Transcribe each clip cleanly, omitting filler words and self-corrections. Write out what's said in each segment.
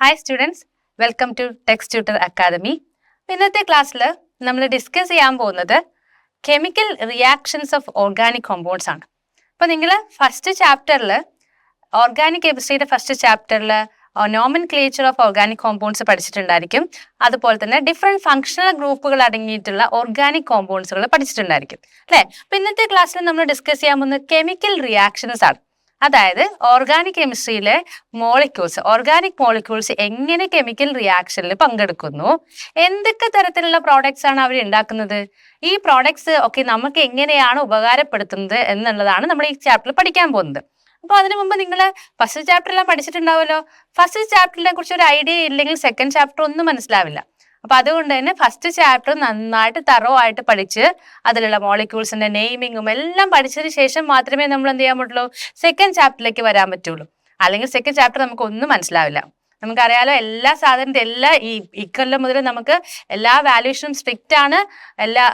Hi students, welcome to Text Tutor Academy. ഇന്നത്തെ ക്ലാസ്സിൽ നമ്മൾ ഡിസ്കസ് ചെയ്യാൻ പോകുന്നത് chemical reactions of organic compounds ആണ്. അപ്പോൾ നിങ്ങൾ ഫസ്റ്റ് ചാപ്റ്ററിൽ ഓർഗാനിക് കെമിസ്ട്രിയുടെ ഫസ്റ്റ് ചാപ്റ്ററിൽ നോമൻക്ലേച്ചർ ഓഫ് ഓർഗാനിക് കോമ്പൗണ്ട്സ് പഠിച്ചിട്ടുണ്ടായിരിക്കും. അതുപോലെ തന്നെ ഡിഫറെൻറ്റ് ഫങ്ഷണൽ ഗ്രൂപ്പുകൾ അടങ്ങിയിട്ടുള്ള ഓർഗാനിക് കോമ്പൗണ്ട്സുകൾ പഠിച്ചിട്ടുണ്ടായിരിക്കും അല്ലേ. അപ്പോൾ ഇന്നത്തെ ക്ലാസ്സിൽ നമ്മൾ ഡിസ്കസ് ചെയ്യാൻ പോകുന്നത് കെമിക്കൽ റിയാക്ഷൻസ് ആണ്. അതായത് ഓർഗാനിക് കെമിസ്ട്രിയിലെ ഓർഗാനിക് മോളിക്യൂൾസ് എങ്ങനെ കെമിക്കൽ റിയാക്ഷനിൽ പങ്കെടുക്കുന്നു, എന്തൊക്കെ തരത്തിലുള്ള പ്രോഡക്ട്സ് ആണ് അവർ ഉണ്ടാക്കുന്നത്, ഈ പ്രോഡക്ട്സ് ഒക്കെ നമുക്ക് എങ്ങനെയാണ് ഉപകാരപ്പെടുത്തുന്നത് എന്നുള്ളതാണ് നമ്മൾ ഈ ചാപ്റ്ററിൽ പഠിക്കാൻ പോകുന്നത്. അപ്പോൾ അതിനു മുമ്പ് നിങ്ങൾ ഫസ്റ്റ് ചാപ്റ്ററെല്ലാം പഠിച്ചിട്ടുണ്ടാവുമല്ലോ. ഫസ്റ്റ് ചാപ്റ്ററിനെ കുറിച്ച് ഒരു ഐഡിയ ഇല്ലെങ്കിൽ സെക്കൻഡ് ചാപ്റ്റർ ഒന്നും മനസ്സിലാവില്ല. അപ്പൊ അതുകൊണ്ട് തന്നെ ഫസ്റ്റ് ചാപ്റ്റർ നന്നായിട്ട് തറവായിട്ട് പഠിച്ച് അതിലുള്ള മോളിക്യൂൾസിന്റെ നെയിമിങ്ങും എല്ലാം പഠിച്ചതിന് ശേഷം മാത്രമേ നമ്മൾ എന്ത് ചെയ്യാൻ പറ്റുള്ളൂ, സെക്കൻഡ് ചാപ്റ്ററിലേക്ക് വരാൻ പറ്റുള്ളൂ. അല്ലെങ്കിൽ സെക്കൻഡ് ചാപ്റ്റർ നമുക്ക് ഒന്നും മനസ്സിലാവില്ല. നമുക്കറിയാലോ, എല്ലാ സാധനത്തെ ഇക്കൊല്ലം മുതൽ നമുക്ക് എല്ലാ വാല്യൂഷനും സ്ട്രിക്റ്റ് ആണ്. എല്ലാ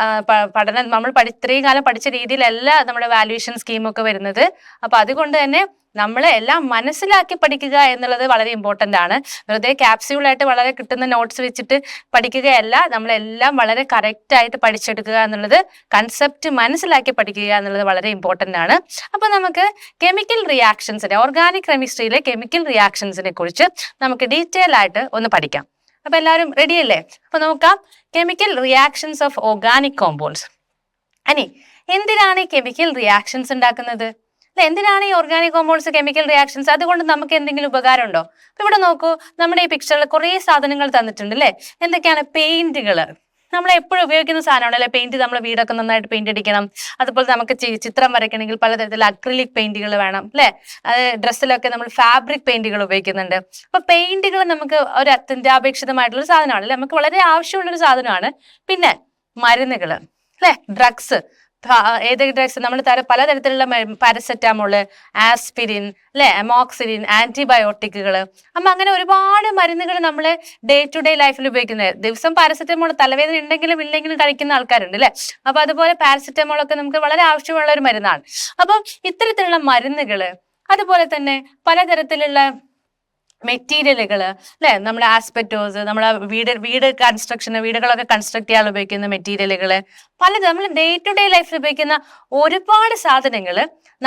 പഠനം നമ്മൾ ഇത്രയും കാലം പഠിച്ച രീതിയിലല്ല നമ്മുടെ വാല്യൂഷൻ സ്കീമൊക്കെ വരുന്നത്. അപ്പൊ അതുകൊണ്ട് തന്നെ നമ്മൾ എല്ലാം മനസ്സിലാക്കി പഠിക്കുക എന്നുള്ളത് വളരെ ഇമ്പോർട്ടൻ്റ് ആണ്. വെറുതെ ക്യാപ്സ്യൂളായിട്ട് വളരെ കിട്ടുന്ന നോട്ട്സ് വെച്ചിട്ട് പഠിക്കുകയല്ല, നമ്മളെല്ലാം വളരെ കറക്റ്റ് ആയിട്ട് പഠിച്ചെടുക്കുക എന്നുള്ളത്, കൺസെപ്റ്റ് മനസ്സിലാക്കി പഠിക്കുക എന്നുള്ളത് വളരെ ഇമ്പോർട്ടൻ്റ് ആണ്. അപ്പൊ നമുക്ക് കെമിക്കൽ റിയാക്ഷൻസിനെ, ഓർഗാനിക് കെമിസ്ട്രിയിലെ കെമിക്കൽ റിയാക്ഷൻസിനെ കുറിച്ച് നമുക്ക് ഡീറ്റെയിൽ ആയിട്ട് ഒന്ന് പഠിക്കാം. അപ്പൊ എല്ലാവരും റെഡി അല്ലേ? അപ്പൊ നോക്കാം chemical reactions of organic compounds. ഇനി എന്തിനാണ് ഈ കെമിക്കൽ റിയാക്ഷൻസ് ഉണ്ടാക്കുന്നത്? എന്തിനാണ് ഈ ഓർഗാനിക് കോമ്പൗണ്ട്സ് കെമിക്കൽ റിയാക്ഷൻസ്? അതുകൊണ്ട് നമുക്ക് എന്തെങ്കിലും ഉപകാരം ഉണ്ടോ? അപ്പൊ ഇവിടെ നോക്കൂ, നമ്മുടെ ഈ പിക്ചറിൽ കുറേ സാധനങ്ങൾ തന്നിട്ടുണ്ട് അല്ലേ. എന്തൊക്കെയാണ്? പെയിന്റുകൾ. നമ്മൾ എപ്പോഴും ഉപയോഗിക്കുന്ന സാധനമാണ് അല്ലെ പെയിന്റ്. നമ്മളെ വീടൊക്കെ നന്നായിട്ട് പെയിന്റ് അടിക്കണം. അതുപോലെ നമുക്ക് ചിത്രം വരയ്ക്കണമെങ്കിൽ പലതരത്തിലുള്ള അക്രിലിക് പെയിന്റുകൾ വേണം അല്ലെ. ഡ്രസ്സിലൊക്കെ നമ്മൾ ഫാബ്രിക് പെയിന്റുകൾ ഉപയോഗിക്കുന്നുണ്ട്. അപ്പൊ പെയിന്റുകൾ നമുക്ക് ഒരു അത്യന്താപേക്ഷിതമായിട്ടുള്ള സാധനമാണ് അല്ലെ, നമുക്ക് വളരെ ആവശ്യമുള്ളൊരു സാധനമാണ്. പിന്നെ മരുന്നുകൾ അല്ലെ, ഡ്രഗ്സ്. ഏതൊക്കെ ഡ്രഗ്സ്? നമ്മൾ പലതരത്തിലുള്ള പാരസെറ്റാമോള്, ആസ്പിരിൻ അല്ലെ, അമോക്സിലിൻ, ആന്റിബയോട്ടിക്കുകൾ. അപ്പൊ അങ്ങനെ ഒരുപാട് മരുന്നുകൾ നമ്മൾ ഡേ ടു ഡേ ലൈഫിൽ ഉപയോഗിക്കുന്നത്. ദിവസം പാരസെറ്റമോൾ തലവേദന ഉണ്ടെങ്കിലും ഇല്ലെങ്കിലും കഴിക്കുന്ന ആൾക്കാരുണ്ട് അല്ലെ. അപ്പൊ അതുപോലെ പാരസെറ്റമോൾ ഒക്കെ നമുക്ക് വളരെ ആവശ്യമുള്ള ഒരു മരുന്നാണ്. അപ്പം ഇത്തരത്തിലുള്ള മരുന്നുകള്, അതുപോലെ തന്നെ പലതരത്തിലുള്ള മെറ്റീരിയലുകൾ അല്ലെ, നമ്മുടെ ആസ്പെറ്റോസ്, നമ്മളെ വീട് കൺസ്ട്രക്ഷന്, വീടുകളൊക്കെ കൺസ്ട്രക്ട് ചെയ്യാൻ ഉപയോഗിക്കുന്ന മെറ്റീരിയലുകൾ, നമ്മൾ ഡേ ടു ഡേ ലൈഫിൽ ഉപയോഗിക്കുന്ന ഒരുപാട് സാധനങ്ങൾ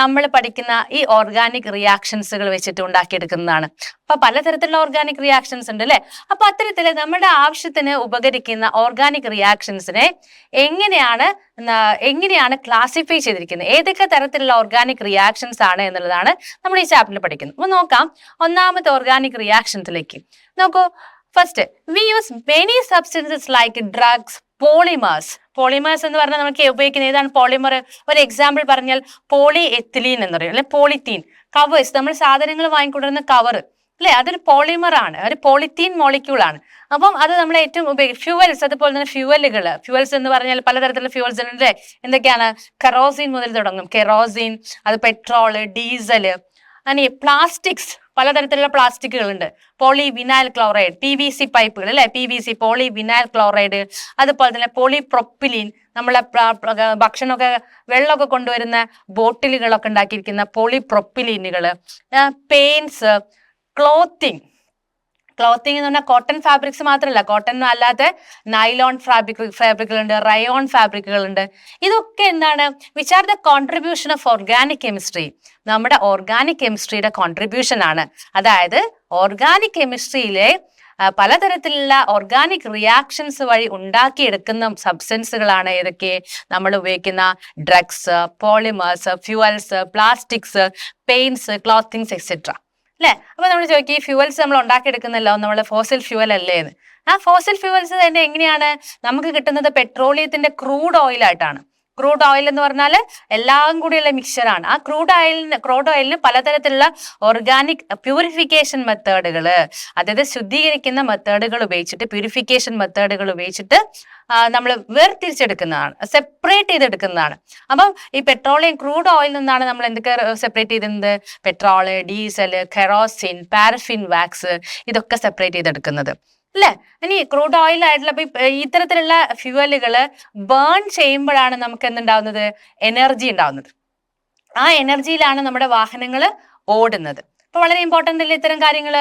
നമ്മൾ പഠിക്കുന്ന ഈ ഓർഗാനിക് റിയാക്ഷൻസുകൾ വെച്ചിട്ട് ഉണ്ടാക്കിയെടുക്കുന്നതാണ്. അപ്പൊ പലതരത്തിലുള്ള ഓർഗാനിക് റിയാക്ഷൻസ് ഉണ്ട് അല്ലെ. അപ്പൊ അത്തരത്തില് നമ്മുടെ ആവശ്യത്തിന് ഉപകരിക്കുന്ന ഓർഗാനിക് റിയാക്ഷൻസിനെ എങ്ങനെയാണ് ക്ലാസിഫൈ ചെയ്തിരിക്കുന്നത്, ഏതൊക്കെ തരത്തിലുള്ള ഓർഗാനിക് റിയാക്ഷൻസ് ആണ് എന്നുള്ളതാണ് നമ്മൾ ഈ ചാപ്റ്ററിൽ പഠിക്കുന്നത്. അപ്പൊ നോക്കാം ഒന്നാമത്തെ ഓർഗാനിക് റിയാക്ഷൻസിലേക്ക്. നോക്കൂ, first we use many substances like drugs, polymers എന്ന് പറഞ്ഞാൽ നമുക്ക് ഉപയോഗിക്കുന്ന ഏതാണ് പോളിമർ? ഒരു എക്സാമ്പിൾ പറഞ്ഞാൽ പോളി എത്തിലീൻ എന്ന് പറയും അല്ലെ, പോളിത്തീൻ. കവേഴ്സ്, നമ്മൾ സാധനങ്ങൾ വാങ്ങിക്കൊണ്ടിരുന്ന കവർ അല്ലെ, അതൊരു പോളിമർ ആണ്, ഒരു പോളിത്തീൻ മോളിക്യൂൾ ആണ്. അപ്പം അത് നമ്മൾ ഏറ്റവും ഫ്യൂവൽസ്, അതുപോലെ തന്നെ ഫ്യൂവൽസ് എന്ന് പറഞ്ഞാൽ പലതരത്തിലുള്ള ഫ്യൂവൽസ് ഉണ്ട്. എന്തൊക്കെയാണ്? കെറോസിൻ മുതൽ തുടങ്ങും, കെറോസിൻ, അത് പെട്രോള്, ഡീസല്. അങ്ങനെ പ്ലാസ്റ്റിക്സ്, പലതരത്തിലുള്ള പ്ലാസ്റ്റിക്കുകൾ ഉണ്ട്. പോളിവിനൈൽ ക്ലോറൈഡ്, PVC പൈപ്പുകൾ അല്ലെ, PVC, പോളിവിനൈൽ ക്ലോറൈഡ്. അതുപോലെ തന്നെ പോളിപ്രൊപ്പിലിൻ, നമ്മളെ ഭക്ഷണമൊക്കെ വെള്ളമൊക്കെ കൊണ്ടുവരുന്ന ബോട്ടിലുകളൊക്കെ ഉണ്ടാക്കിയിരിക്കുന്ന പോളിപ്രൊപ്പിലിനുകൾ. പെയിന്റ്സ്, ക്ലോത്തിങ് എന്ന് പറഞ്ഞാൽ കോട്ടൺ ഫാബ്രിക്സ് മാത്രമല്ല, കോട്ടൺ അല്ലാത്ത നൈലോൺ ഫാബ്രിക്കുകളുണ്ട്, റയോൺ ഫാബ്രിക്കുകളുണ്ട്. ഇതൊക്കെ എന്താണ്? Which are the contribution of organic chemistry. നമ്മുടെ ഓർഗാനിക് കെമിസ്ട്രിയുടെ കോൺട്രിബ്യൂഷൻ ആണ്. അതായത് ഓർഗാനിക് കെമിസ്ട്രിയിലെ പലതരത്തിലുള്ള ഓർഗാനിക് റിയാക്ഷൻസ് വഴി ഉണ്ടാക്കിയെടുക്കുന്ന സബ്സ്റ്റൻസുകളാണ് ഏതൊക്കെ? നമ്മൾ ഉപയോഗിക്കുന്ന drugs, polymers, fuels, plastics, paints, clothings etcetera അല്ലെ. അപ്പൊ നമ്മൾ ചോദിക്കും, ഈ ഫ്യൂവൽസ് നമ്മൾ ഉണ്ടാക്കിയെടുക്കുന്നല്ലോ, നമ്മളെ ഫോസിൽ ഫ്യൂവൽ അല്ലേ എന്ന്. ആ ഫോസിൽ ഫ്യൂവൽസ് തന്നെ എങ്ങനെയാണ് നമുക്ക് കിട്ടുന്നത്? പെട്രോളിയത്തിന്റെ ക്രൂഡ് ഓയിൽ ആയിട്ടാണ്. ക്രൂഡ് ഓയിൽ എന്ന് പറഞ്ഞാൽ എല്ലാം കൂടിയുള്ള മിക്സറാണ്. ആ ക്രൂഡ് ഓയിലിന് പലതരത്തിലുള്ള ഓർഗാനിക് പ്യൂരിഫിക്കേഷൻ മെത്തേഡുകൾ, അതായത് ശുദ്ധീകരിക്കുന്ന മെത്തേഡുകൾ ഉപയോഗിച്ചിട്ട്, പ്യൂരിഫിക്കേഷൻ മെത്തേഡുകൾ ഉപയോഗിച്ചിട്ട് നമ്മൾ വേർതിരിച്ചെടുക്കുന്നതാണ്, സെപ്പറേറ്റ് ചെയ്തെടുക്കുന്നതാണ്. അപ്പം ഈ പെട്രോളിയം ക്രൂഡ് ഓയിൽ നിന്നാണ് നമ്മൾ എന്തൊക്കെ സെപ്പറേറ്റ് ചെയ്തിരുന്നത്? Petrol, diesel, kerosene, paraffin wax, ഇതൊക്കെ സെപ്പറേറ്റ് ചെയ്തെടുക്കുന്നത് അല്ലെ. ഇനി ക്രൂഡ് ഓയിൽ ആയിട്ടുള്ള ഇത്തരത്തിലുള്ള ഫ്യൂവലുകൾ ബേൺ ചെയ്യുമ്പോഴാണ് നമുക്ക് എന്തുണ്ടാവുന്നത്? എനർജി ഉണ്ടാവുന്നത്. ആ എനർജിയിലാണ് നമ്മുടെ വാഹനങ്ങൾ ഓടുന്നത്. അപ്പൊ വളരെ ഇമ്പോർട്ടന്റ് അല്ലേ ഇത്തരം കാര്യങ്ങൾ.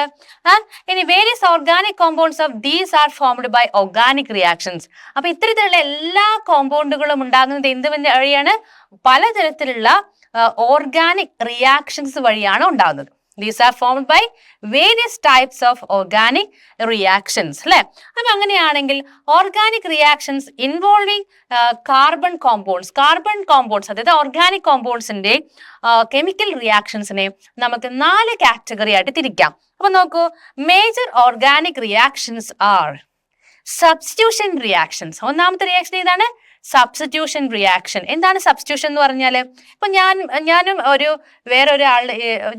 ഇനി various organic compounds of these are formed by organic reactions. അപ്പൊ ഇത്തരത്തിലുള്ള എല്ലാ കോമ്പൗണ്ടുകളും ഉണ്ടാകുന്നത് എന്ത് വഴിയാണ്? പലതരത്തിലുള്ള ഓർഗാനിക് റിയാക്ഷൻസ് വഴിയാണ് ഉണ്ടാകുന്നത്. These are formed by various types of organic reactions. അല്ലെ? അപ്പൊ അങ്ങനെയാണെങ്കിൽ organic reactions involving carbon compounds അതായത് ഓർഗാനിക് കോമ്പൗണ്ട്സിന്റെ കെമിക്കൽ റിയാക്ഷൻസിനെ നമുക്ക് 4 കാറ്റഗറി ആയിട്ട് തിരിക്കാം. അപ്പൊ നോക്കൂ, major organic reactions R substitution reactions. ഒന്നാമത്തെ റിയാക്ഷൻ ഏതാണ്? Substitution reaction. എന്താണ് സബ്സ്റ്റിറ്റ്യൂഷൻ എന്ന് പറഞ്ഞാൽ? ഇപ്പൊ ഞാനും വേറൊരാൾ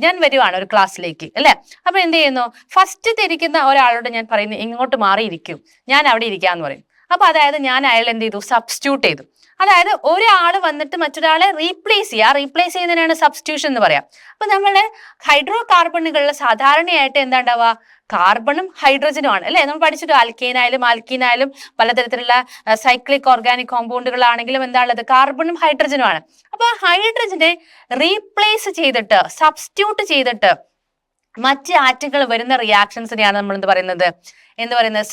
ഞാൻ വരുവാണ് ഒരു ക്ലാസ്സിലേക്ക്, അല്ലെ? അപ്പൊ എന്ത് ചെയ്യുന്നു, ഫസ്റ്റ് തിരിക്കുന്ന ഒരാളോട് ഞാൻ പറയുന്നു ഇങ്ങോട്ട് മാറിയിരിക്കും, ഞാൻ അവിടെ ഇരിക്കാന്ന് പറയും. അപ്പൊ അതായത് ഞാൻ അയാൾ എന്ത് ചെയ്തു? സബ്സ്റ്റിറ്റ്യൂട്ട് ചെയ്തു. അതായത് ഒരാൾ വന്നിട്ട് മറ്റൊരാളെ റീപ്ലേസ് ചെയ്യുന്നതിനാണ് സബ്സ്റ്റിറ്റ്യൂഷൻ എന്ന് പറയാം. അപ്പൊ നമ്മള് ഹൈഡ്രോ കാർബണുകളിൽ സാധാരണയായിട്ട് എന്താ ഉണ്ടാവുക? കാർബണും ഹൈഡ്രജനും ആണ്, അല്ലെ? നമ്മൾ പഠിച്ചിട്ട് ആൽക്കീനായാലും പലതരത്തിലുള്ള സൈക്ലിക് ഓർഗാനിക് കോമ്പൗണ്ടുകളാണെങ്കിലും എന്താണുള്ളത്? കാർബണും ഹൈഡ്രജനും ആണ്. അപ്പൊ ഹൈഡ്രജനെ റീപ്ലേസ് ചെയ്തിട്ട് സബ്സ്റ്റിറ്റ്യൂട്ട് ചെയ്തിട്ട് മറ്റ് ആറ്റങ്ങൾ വരുന്ന റിയാക്ഷൻസിനെയാണ് നമ്മൾ എന്ത് പറയുന്നത്?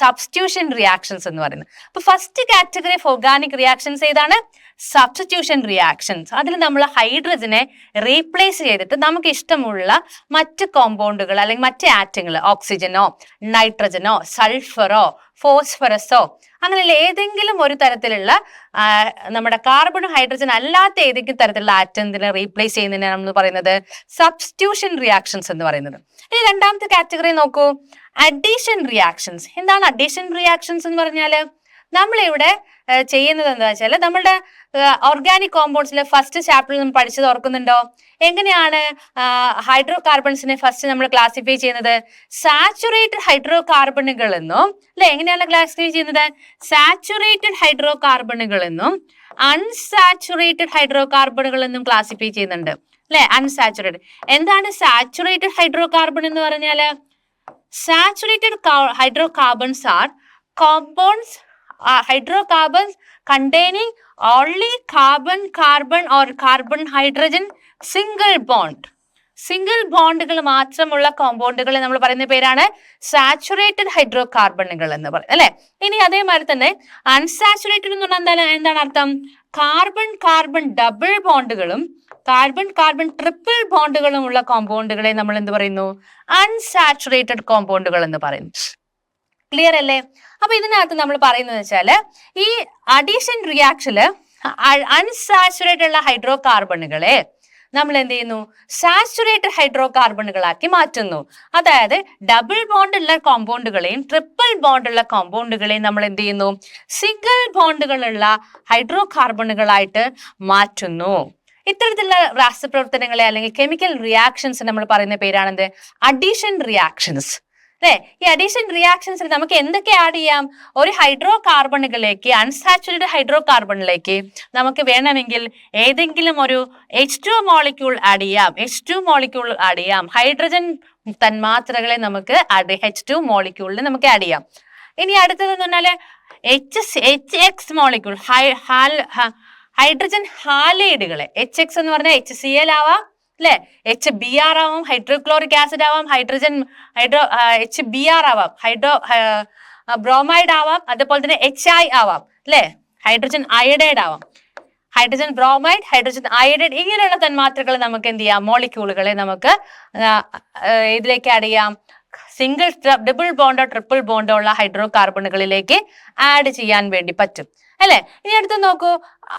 സബ്സ്റ്റിറ്റ്യൂഷൻ റിയാക്ഷൻസ് എന്ന് പറയുന്നത്. അപ്പൊ first category of organic reactions ഏതാണ്? Substitution reactions. അതിൽ നമ്മൾ ഹൈഡ്രജനെ റീപ്ലേസ് ചെയ്തിട്ട് നമുക്ക് ഇഷ്ടമുള്ള മറ്റ് കോമ്പൗണ്ടുകൾ അല്ലെങ്കിൽ മറ്റ് ആറ്റങ്ങൾ, ഓക്സിജനോ നൈട്രജനോ സൾഫറോ ഫോസ്ഫറസോ അങ്ങനെയുള്ള ഏതെങ്കിലും ഒരു തരത്തിലുള്ള നമ്മുടെ കാർബണും ഹൈഡ്രജൻ അല്ലാത്ത ഏതെങ്കിലും തരത്തിലുള്ള ആറ്റത്തിനെ റീപ്ലേസ് ചെയ്യുന്നതിനാണ് നമ്മൾ പറയുന്നത് സബ്സ്റ്റിറ്റ്യൂഷൻ റിയാക്ഷൻസ് എന്ന് പറയുന്നത്. ഇനി രണ്ടാമത്തെ കാറ്റഗറി നോക്കൂ, അഡീഷൻ റിയാക്ഷൻസ്. എന്താണ് അഡീഷൻ റിയാക്ഷൻസ് എന്ന് പറഞ്ഞാല്? നമ്മളിവിടെ ചെയ്യുന്നത് എന്താ വെച്ചാൽ, നമ്മളുടെ ഓർഗാനിക് കോമ്പൗണ്ട്സിലെ ഫസ്റ്റ് ചാപ്റ്ററിൽ നമ്മൾ പഠിച്ചത് ഓർക്കുന്നുണ്ടോ? എങ്ങനെയാണ് ഹൈഡ്രോ കാർബൺസിനെ ഫസ്റ്റ് നമ്മൾ ക്ലാസിഫൈ ചെയ്യുന്നത്? സാച്ചുറേറ്റഡ് ഹൈഡ്രോ കാർബണുകൾ എന്നും, അല്ലെ? എങ്ങനെയാണ് ക്ലാസിഫൈ ചെയ്യുന്നത്? സാച്ചുറേറ്റഡ് ഹൈഡ്രോ കാർബണുകൾ എന്നും അൺസാച്ചുറേറ്റഡ് ഹൈഡ്രോ കാർബണുകൾ എന്നും ക്ലാസിഫൈ ചെയ്യുന്നുണ്ട്, അല്ലെ? അൺസാച്ചുറേറ്റഡ്. എന്താണ് സാച്ചുറേറ്റഡ് ഹൈഡ്രോ കാർബൺ എന്ന് പറഞ്ഞാല്? Saturated hydrocarbons are compounds, hydrocarbons containing only carbon or carbon hydrogen single bond. Single ബോണ്ടുകൾ മാത്രമുള്ള കോമ്പൗണ്ടുകളെ നമ്മൾ പറയുന്ന പേരാണ് സാച്ചുറേറ്റഡ് ഹൈഡ്രോ കാർബണുകൾ എന്ന് പറയും, അല്ലെ? ഇനി അതേമാതിരി തന്നെ അൺസാച്ചുറേറ്റഡ് എന്ന് പറഞ്ഞാൽ എന്താണ് അർത്ഥം? കാർബൺ ഡബിൾ ബോണ്ടുകളും കാർബൺ ട്രിപ്പിൾ ബോണ്ടുകളും ഉള്ള കോമ്പൗണ്ടുകളെ നമ്മൾ എന്ത് പറയുന്നു? അൺസാച്ചുറേറ്റഡ് കോമ്പൗണ്ടുകൾ എന്ന് പറയുന്നു. ക്ലിയർ അല്ലേ? അപ്പൊ ഇതിനകത്ത് നമ്മൾ പറയുന്നത് വെച്ചാല് ഈ അഡീഷൻ റിയാക്ഷനില് അൺസാച്ചുറേറ്റഡ് ഉള്ള ഹൈഡ്രോ കാർബണുകളെ നമ്മൾ എന്ത് ചെയ്യുന്നു? സാച്ചുറേറ്റഡ് ഹൈഡ്രോ കാർബണുകളാക്കി മാറ്റുന്നു. അതായത് ഡബിൾ ബോണ്ടുള്ള കോമ്പൗണ്ടുകളെയും ട്രിപ്പിൾ ബോണ്ടുള്ള കോമ്പൗണ്ടുകളെയും നമ്മൾ എന്ത് ചെയ്യുന്നു? സിംഗിൾ ബോണ്ടുകളുള്ള ഹൈഡ്രോ കാർബണുകളായിട്ട് മാറ്റുന്നു. ഇത്തരത്തിലുള്ള രാസപ്രവർത്തനങ്ങളെ അല്ലെങ്കിൽ കെമിക്കൽ റിയാക്ഷൻസ് നമ്മൾ പറയുന്ന പേരാണെന്ത്? അഡീഷൻ റിയാക്ഷൻസ്, അല്ലെ? ഈ അഡീഷൻ റിയാക്ഷൻസിൽ നമുക്ക് എന്തൊക്കെ ആഡ് ചെയ്യാം? ഒരു ഹൈഡ്രോ കാർബണുകളിലേക്ക്, അൺസാച്ചുറേറ്റഡ് ഹൈഡ്രോ കാർബണിലേക്ക് നമുക്ക് വേണമെങ്കിൽ ഏതെങ്കിലും ഒരു H2 മോളിക്യൂൾ ആഡ് ചെയ്യാം. ഹൈഡ്രജൻ തന്മാത്രകളെ നമുക്ക് H2 മോളിക്യൂളിൽ നമുക്ക് ആഡ് ചെയ്യാം. ഇനി അടുത്തതെന്ന് പറഞ്ഞാല് HX മോളിക്യൂൾ, ഹൈഡ്രജൻ ഹാലൈഡുകളെ. HX എന്ന് പറഞ്ഞാൽ HCl ആവാം, അല്ലെ? HBr ആവാം, ഹൈഡ്രോക്ലോറിക് ആസിഡ് ആവാം, HBr ആവാം, ബ്രോമൈഡ് ആവാം, അതുപോലെ തന്നെ HI ആവാം, അല്ലെ? ഹൈഡ്രജൻ അയഡൈഡ് ആവാം. ഹൈഡ്രജൻ ബ്രോമൈഡ്, ഹൈഡ്രജൻ അയഡൈഡ്, ഇങ്ങനെയുള്ള തന്മാത്രകൾ നമുക്ക് എന്ത് ചെയ്യാം? മോളിക്യൂളുകളെ നമുക്ക് ഇതിലേക്ക് ആഡ് ചെയ്യാം. സിംഗിൾ ഡബിൾ ബോണ്ടോ ട്രിപ്പിൾ ബോണ്ടോ ഉള്ള ഹൈഡ്രോ കാർബണുകളിലേക്ക് ആഡ് ചെയ്യാൻ വേണ്ടി പറ്റും, അല്ലെ? ഇനി അടുത്ത് നോക്കൂ,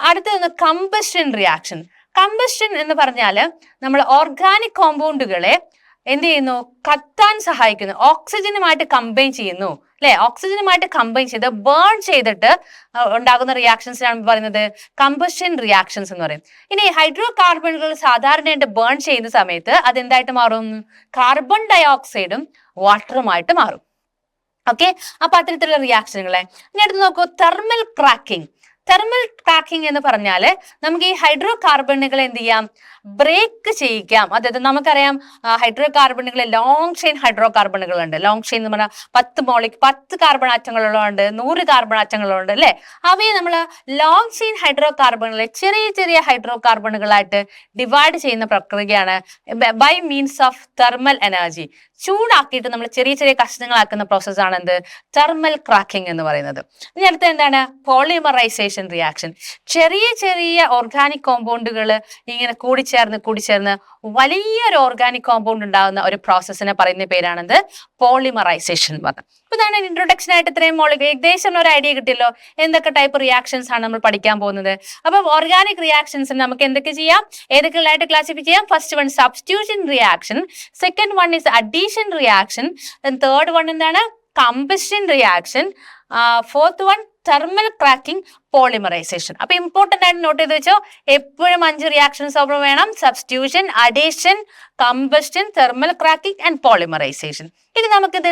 അടുത്തത് കമ്പഷൻ റിയാക്ഷൻ. കമ്പഷൻ എന്ന് പറഞ്ഞാല് നമ്മൾ ഓർഗാനിക് കോമ്പൗണ്ടുകളെ എന്ത് ചെയ്യുന്നു? കത്താൻ സഹായിക്കുന്നു. ഓക്സിജനുമായിട്ട് കമ്പൈൻ ചെയ്യുന്നു, അല്ലെ? ഓക്സിജനുമായിട്ട് കമ്പൈൻ ചെയ്ത് ബേൺ ചെയ്തിട്ട് ഉണ്ടാകുന്ന റിയാക്ഷൻസിനാണ് പറയുന്നത് കമ്പഷൻ റിയാക്ഷൻസ് എന്ന് പറയും. ഇനി ഹൈഡ്രോ കാർബണുകൾ സാധാരണയായിട്ട് ബേൺ ചെയ്യുന്ന സമയത്ത് അതെന്തായിട്ട് മാറും? കാർബൺ ഡയോക്സൈഡും വാട്ടറുമായിട്ട് മാറും. ഓക്കെ, അപ്പൊ അത്തരത്തിലുള്ള റിയാക്ഷനുകളെ. ഇനി അടുത്ത് നോക്കൂ, തെർമൽ ക്രാക്കിംഗ്. തെർമൽ ക്രാക്കിംഗ് എന്ന് പറഞ്ഞാൽ നമുക്ക് ഈ ഹൈഡ്രോ കാർബണുകളെ എന്ത് ചെയ്യാം, ബ്രേക്ക് ചെയ്യിക്കാം. അതായത് നമുക്കറിയാം ഹൈഡ്രോ കാർബണുകൾ ലോങ് ചെയിൻ ഹൈഡ്രോ കാർബണുകൾ ഉണ്ട്. ലോങ് ചെയിൻ എന്ന് പറഞ്ഞാൽ 10 കാർബൺ ആറ്റങ്ങളുള്ളതുണ്ട്, 100 കാർബൺ ആറ്റങ്ങളുണ്ട് അല്ലെ. അവയെ നമ്മൾ ലോങ് ചെയിൻ ഹൈഡ്രോ കാർബണുകളെ ചെറിയ ചെറിയ ഹൈഡ്രോ കാർബണുകളായിട്ട് ഡിവൈഡ് ചെയ്യുന്ന പ്രക്രിയയാണ് by means of thermal energy. ചൂടാക്കിയിട്ട് നമ്മൾ ചെറിയ ചെറിയ കഷ്ണങ്ങളാക്കുന്ന പ്രോസസ്സാണ് എന്ത്, തെർമൽ ക്രാക്കിംഗ് എന്ന് പറയുന്നത്. ഇനി അടുത്ത എന്താണ്, പോളിമറൈസേഷൻ റിയാക്ഷൻ. ചെറിയ ചെറിയ ഓർഗാനിക് കോമ്പൗണ്ടുകൾ ഇങ്ങനെ കൂടിച്ചേർന്ന് വലിയൊരു ഓർഗാനിക് കോമ്പൗണ്ട് ഉണ്ടാകുന്ന ഒരു പ്രോസസ്സിനെ പറയുന്ന പേരാണെന്ത്, പോളിമറൈസേഷൻ എന്ന് പറഞ്ഞത്. അപ്പൊ ഇതാണ് ഇൻട്രൊഡക്ഷൻ ആയിട്ട് ഇത്രയും ഏകദേശം ഒരു ഐഡിയ കിട്ടിയല്ലോ എന്തൊക്കെ ടൈപ്പ് റിയാക്ഷൻസ് ആണ് നമ്മൾ പഠിക്കാൻ പോകുന്നത്. അപ്പൊ ഓർഗാനിക് റിയാക്ഷൻസ് നമുക്ക് എന്തൊക്കെ ചെയ്യാം, ഏതൊക്കെയായിട്ട് ക്ലാസിഫൈ ചെയ്യാം. First one substitution reaction, second one is addition reaction, third one എന്താണ്, combustion reaction, fourth one thermal cracking, polymerization. അപ്പൊ ഇമ്പോർട്ടന്റ് ആയിട്ട് നോട്ട് ചെയ്ത് വെച്ചോ, എപ്പോഴും 5 റിയാക്ഷൻസ് ഓർമ്മ വേണം. Substitution, addition, combustion, thermal cracking and polymerization. ഇത് നമുക്കിത്